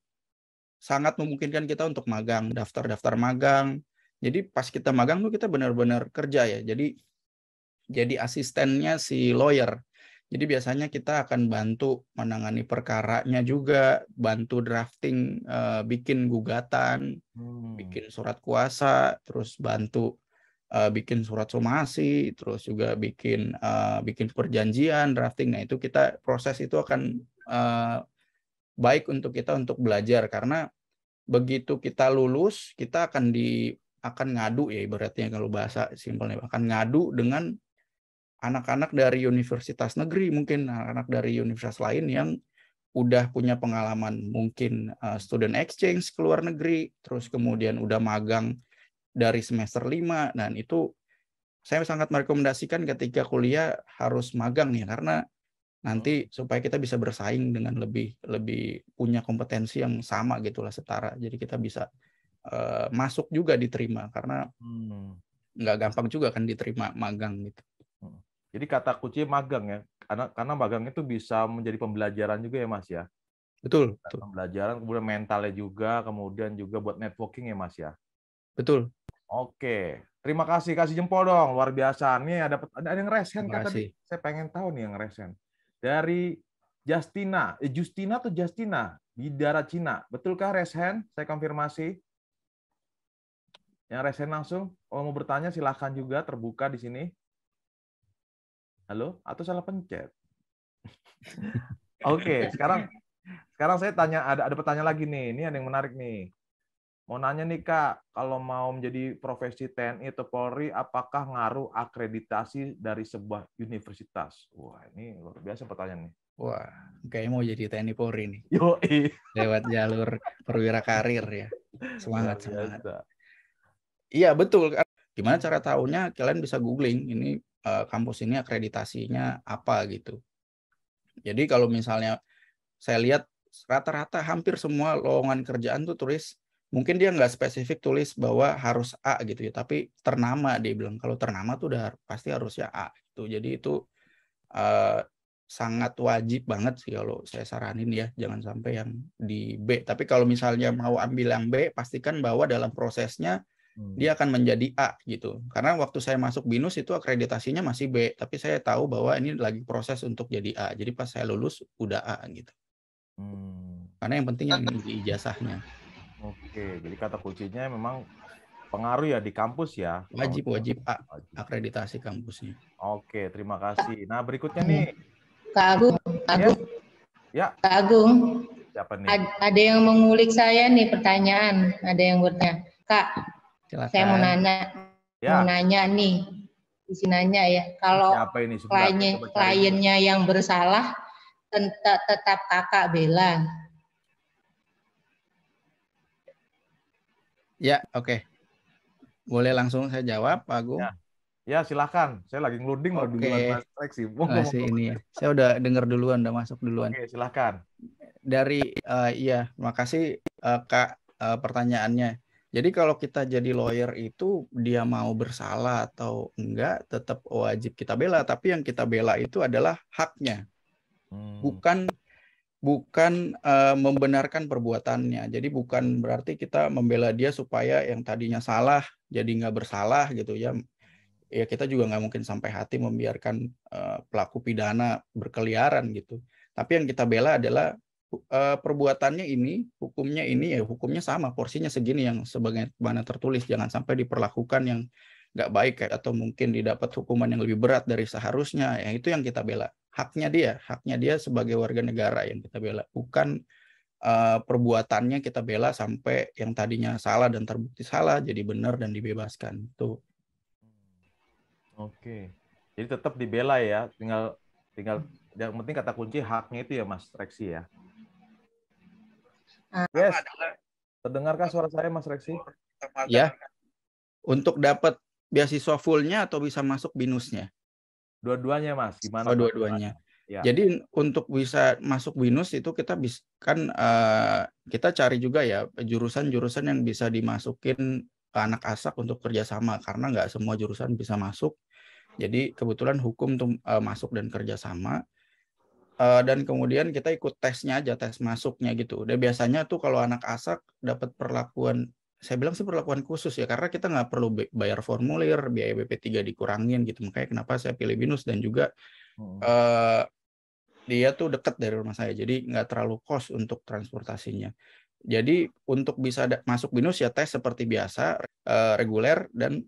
sangat memungkinkan kita untuk magang, daftar magang. Jadi pas kita magang tuh kita benar-benar kerja ya. Jadi asistennya si lawyer. Jadi biasanya kita akan bantu menangani perkaranya juga, bantu drafting, bikin gugatan, bikin surat kuasa, terus bantu bikin surat somasi, terus juga bikin perjanjian, drafting. Nah itu proses itu akan baik untuk kita untuk belajar karena begitu kita lulus kita akan ngadu ya ibaratnya kalau bahasa simpelnya akan ngadu dengan anak-anak dari universitas negeri, mungkin anak-anak dari universitas lain yang udah punya pengalaman mungkin student exchange ke luar negeri, terus kemudian udah magang dari semester 5, dan itu saya sangat merekomendasikan ketika kuliah harus magang ya, karena nanti supaya kita bisa bersaing dengan lebih punya kompetensi yang sama gitulah, setara. Jadi kita bisa masuk juga diterima, karena nggak gampang juga kan diterima magang gitu. Jadi kata kunci magang ya, karena magang itu bisa menjadi pembelajaran juga ya Mas ya. Betul. Pembelajaran, kemudian mentalnya juga, kemudian juga buat networking ya Mas ya. Betul. Oke, terima kasih, kasih jempol dong, luar biasa. Nih ada yang resen kan tadi, saya pengen tahu nih yang resen. Dari Justina atau Justina? Bidara Cina. Betulkah Reshen? Saya konfirmasi. Yang Reshen langsung. Kalau mau bertanya silahkan juga, terbuka di sini. Halo? Atau salah pencet? Oke, sekarang saya tanya, ada pertanyaan lagi nih. Ini ada yang menarik nih. Mau nanya nih Kak, kalau mau menjadi profesi TNI atau Polri, apakah ngaruh akreditasi dari sebuah universitas? Wah, ini luar biasa pertanyaan nih. Wah, kayaknya mau jadi TNI Polri nih. Yoi. Lewat jalur perwira karir ya. Semangat. Iya, betul. Gimana cara tahunya? Kalian bisa googling, ini kampus ini akreditasinya apa gitu. Jadi kalau misalnya saya lihat rata-rata hampir semua lowongan kerjaan tuh tulis, mungkin dia nggak spesifik tulis bahwa harus A gitu ya, tapi ternama dia bilang. Kalau ternama tuh udah pasti harusnya A gitu. Jadi itu sangat wajib banget sih kalau saya saranin ya, jangan sampai yang di B. Tapi kalau misalnya mau ambil yang B, pastikan bahwa dalam prosesnya dia akan menjadi A gitu. Karena waktu saya masuk BINUS itu akreditasinya masih B, tapi saya tahu bahwa ini lagi proses untuk jadi A. Jadi pas saya lulus udah A gitu. Karena yang penting yang di ijazahnya. Oke, jadi kata kuncinya memang pengaruh ya di kampus ya. Wajib A, akreditasi kampusnya. Oke, terima kasih. Nah, berikutnya nih. Kak Agung. Ya. Kak Agung. Siapa nih? Ada yang mengulik saya nih pertanyaan. Ada yang bertanya. Kak, silakan. Saya mau nanya nih. Isi nanya ya. Kalau kliennya yang bersalah, tetap kakak bela. Ya, oke. Boleh langsung saya jawab, Pak Agung? Ya, silakan. Saya lagi ngeluding loh duluan Mas Reksi. Ini ya. Saya udah dengar duluan, udah masuk duluan. Oke, silakan. Dari makasih Kak pertanyaannya. Jadi kalau kita jadi lawyer itu dia mau bersalah atau enggak tetap wajib kita bela, tapi yang kita bela itu adalah haknya. Bukan membenarkan perbuatannya. Jadi bukan berarti kita membela dia supaya yang tadinya salah jadi nggak bersalah gitu ya. Ya kita juga nggak mungkin sampai hati membiarkan pelaku pidana berkeliaran gitu. Tapi yang kita bela adalah perbuatannya ini, hukumnya ini ya hukumnya sama, porsinya segini yang sebagaimana tertulis. Jangan sampai diperlakukan yang nggak baik atau mungkin didapat hukuman yang lebih berat dari seharusnya. Yang itu yang kita bela. Haknya dia sebagai warga negara yang kita bela, bukan perbuatannya kita bela sampai yang tadinya salah dan terbukti salah jadi benar dan dibebaskan. Tuh. Oke. Jadi tetap dibela ya, tinggal yang penting kata kunci haknya itu ya Mas Reksi ya. Yes. Terdengarkah suara saya Mas Reksi? Ya. Untuk dapat beasiswa fullnya atau bisa masuk BINUS-nya? Dua-duanya Mas, gimana? Oh, dua-duanya. Ya. Jadi untuk bisa masuk BINUS itu kita kita cari juga ya jurusan-jurusan yang bisa dimasukin anak ASAK untuk kerjasama, karena nggak semua jurusan bisa masuk. Jadi kebetulan hukum tuh masuk dan kerjasama. Dan kemudian kita ikut tesnya aja, tes masuknya gitu. Dan biasanya tuh kalau anak ASAK dapat perlakuan, saya bilang sih perlakuan khusus ya, karena kita nggak perlu bayar formulir, biaya BP3 dikurangin gitu. Makanya kenapa saya pilih BINUS, dan juga dia tuh dekat dari rumah saya, jadi nggak terlalu kos untuk transportasinya. Jadi untuk bisa masuk BINUS ya tes seperti biasa, reguler, dan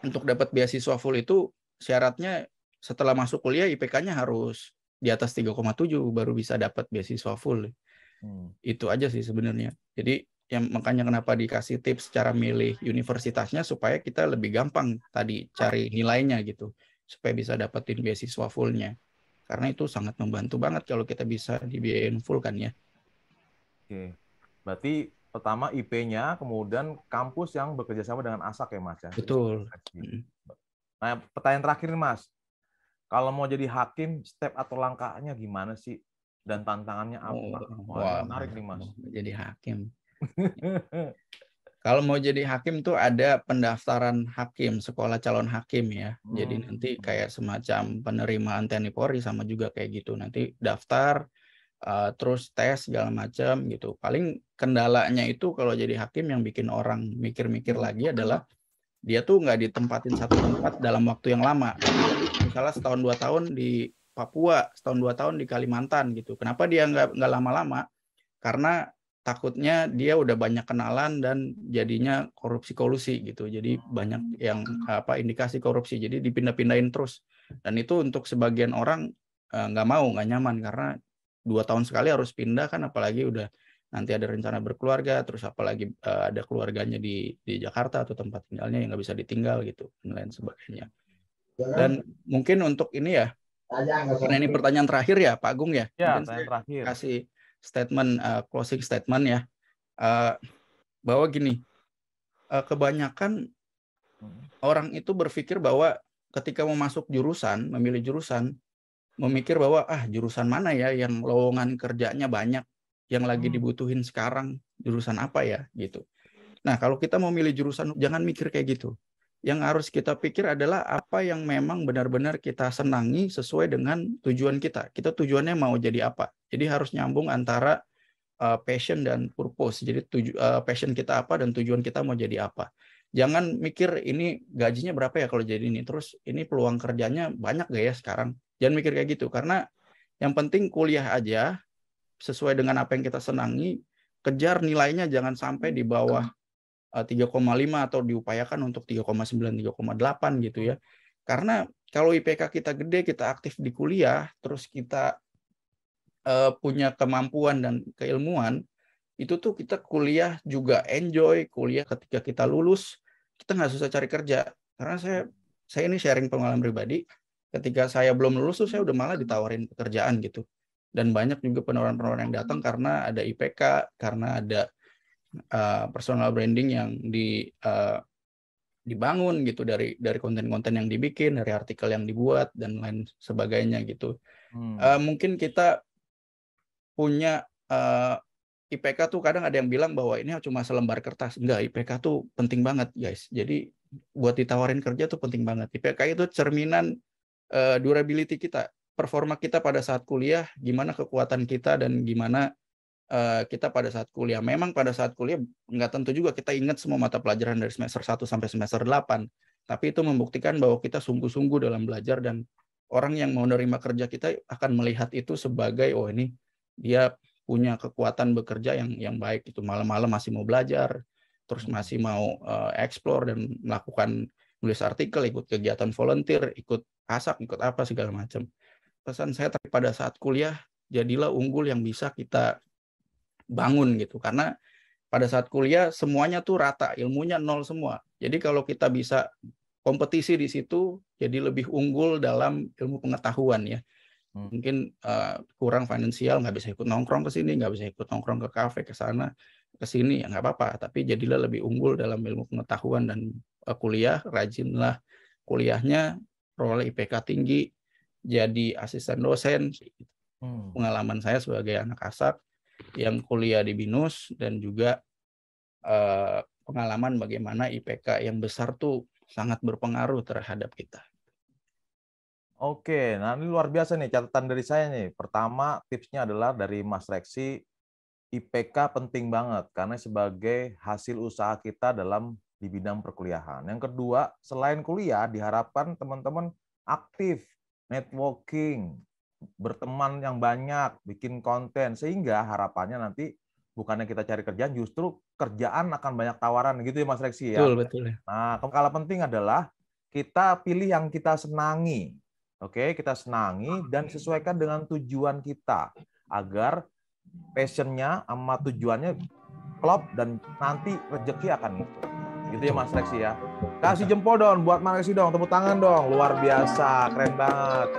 untuk dapat beasiswa full itu syaratnya setelah masuk kuliah IPK-nya harus di atas 3,7 baru bisa dapat beasiswa full. Itu aja sih sebenarnya. Jadi yang makanya kenapa dikasih tips cara milih universitasnya supaya kita lebih gampang tadi cari nilainya gitu, supaya bisa dapetin beasiswa fullnya. Karena itu sangat membantu banget kalau kita bisa dibiayain full kan ya. Oke. Berarti pertama IP-nya, kemudian kampus yang bekerja sama dengan ASAK ya Mas ya. Betul. Nah, pertanyaan terakhir nih Mas. Kalau mau jadi hakim, step atau langkahnya gimana sih? Dan tantangannya apa? Wah, menarik nih Mas. Jadi hakim. Kalau mau jadi hakim tuh ada pendaftaran hakim, sekolah calon hakim ya. Jadi nanti kayak semacam penerimaan TNI Polri sama juga kayak gitu. Nanti daftar, terus tes segala macam gitu. Paling kendalanya itu kalau jadi hakim yang bikin orang mikir-mikir lagi adalah dia tuh nggak ditempatin satu tempat dalam waktu yang lama. Misalnya setahun 2 tahun di Papua, setahun 2 tahun di Kalimantan gitu. Kenapa dia nggak lama-lama? karena takutnya dia udah banyak kenalan dan jadinya korupsi kolusi gitu. Jadi banyak yang indikasi korupsi. Jadi dipindah-pindahin terus. Dan itu untuk sebagian orang nggak mau, nggak nyaman karena 2 tahun sekali harus pindah kan, apalagi udah nanti ada rencana berkeluarga, terus apalagi ada keluarganya di Jakarta atau tempat tinggalnya yang nggak bisa ditinggal gitu dan lain sebagainya. Dan mungkin untuk ini ya, karena ini pertanyaan terakhir ya Pak Agung ya, mungkin saya kasih statement, closing statement ya, bahwa gini, kebanyakan orang itu berpikir bahwa ketika mau masuk jurusan, memilih jurusan, memikir bahwa jurusan mana ya yang lowongan kerjanya banyak, yang lagi dibutuhin sekarang, jurusan apa ya gitu. Nah kalau kita mau milih jurusan, jangan mikir kayak gitu. Yang harus kita pikir adalah apa yang memang benar-benar kita senangi sesuai dengan tujuan kita. Kita tujuannya mau jadi apa. Jadi harus nyambung antara passion dan purpose. Jadi passion kita apa dan tujuan kita mau jadi apa. Jangan mikir ini gajinya berapa ya kalau jadi ini. Terus ini peluang kerjanya banyak gak ya sekarang. Jangan mikir kayak gitu. Karena yang penting kuliah aja sesuai dengan apa yang kita senangi. Kejar nilainya jangan sampai di bawah 3,5 atau diupayakan untuk 3,9, 3,8 gitu ya. Karena kalau IPK kita gede, kita aktif di kuliah, terus kita punya kemampuan dan keilmuan, itu tuh kita kuliah juga enjoy, kuliah ketika kita lulus, kita nggak susah cari kerja. Karena saya ini sharing pengalaman pribadi, ketika saya belum lulus tuh saya udah malah ditawarin pekerjaan gitu. Dan banyak juga penawaran-penawaran yang datang karena ada IPK, karena ada personal branding yang dibangun gitu dari konten-konten yang dibikin, dari artikel yang dibuat dan lain sebagainya gitu. Mungkin kita punya IPK tuh kadang ada yang bilang bahwa ini cuma selembar kertas. Enggak, IPK tuh penting banget guys. Jadi buat ditawarin kerja tuh penting banget. IPK itu cerminan durability kita, performa kita pada saat kuliah, gimana kekuatan kita dan gimana kita pada saat kuliah. Memang pada saat kuliah nggak tentu juga kita ingat semua mata pelajaran dari semester 1 sampai semester 8. Tapi itu membuktikan bahwa kita sungguh-sungguh dalam belajar dan orang yang mau menerima kerja kita akan melihat itu sebagai ini dia punya kekuatan bekerja yang baik, itu malam-malam masih mau belajar, terus masih mau explore dan melakukan nulis artikel, ikut kegiatan volunteer, ikut ASAK, ikut apa segala macam. Pesan saya pada saat kuliah, jadilah unggul yang bisa kita bangun gitu, karena pada saat kuliah semuanya tuh rata, ilmunya nol semua. Jadi kalau kita bisa kompetisi di situ, jadi lebih unggul dalam ilmu pengetahuan ya. Mungkin kurang finansial, nggak bisa ikut nongkrong ke sini, nggak bisa ikut nongkrong ke kafe, ke sana, ke sini, ya nggak apa-apa. Tapi jadilah lebih unggul dalam ilmu pengetahuan dan kuliah, rajinlah kuliahnya, peroleh IPK tinggi, jadi asisten dosen. Pengalaman saya sebagai anak ASAK yang kuliah di BINUS dan juga pengalaman bagaimana IPK yang besar tuh sangat berpengaruh terhadap kita. Oke, nah ini luar biasa nih catatan dari saya nih. Pertama, tipsnya adalah dari Mas Reksi, IPK penting banget karena sebagai hasil usaha kita di bidang perkuliahan. Yang kedua, selain kuliah, diharapkan teman-teman aktif, networking, berteman yang banyak, bikin konten, sehingga harapannya nanti bukannya kita cari kerjaan, justru kerjaan akan banyak tawaran, gitu ya Mas Reksi ya? Betul. Nah, yang kalah penting adalah kita pilih yang kita senangi. Oke, kita senangi dan sesuaikan dengan tujuan kita agar passionnya sama tujuannya klop dan nanti rezeki akan ngikut. Gitu ya Mas Reksi ya. Kasih jempol dong buat Mas Reksi dong, tepuk tangan dong. Luar biasa, keren banget.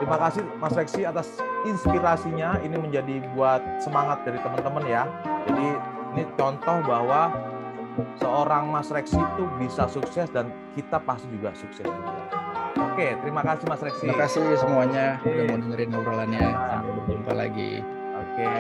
Terima kasih Mas Reksi atas inspirasinya. Ini menjadi buat semangat dari teman-teman ya. Jadi ini contoh bahwa seorang Mas Reksi itu bisa sukses dan kita pasti juga sukses juga. Oke, terima kasih Mas Reksi. Terima kasih semuanya udah mau dengerin obrolannya. Sampai berjumpa lagi. Oke.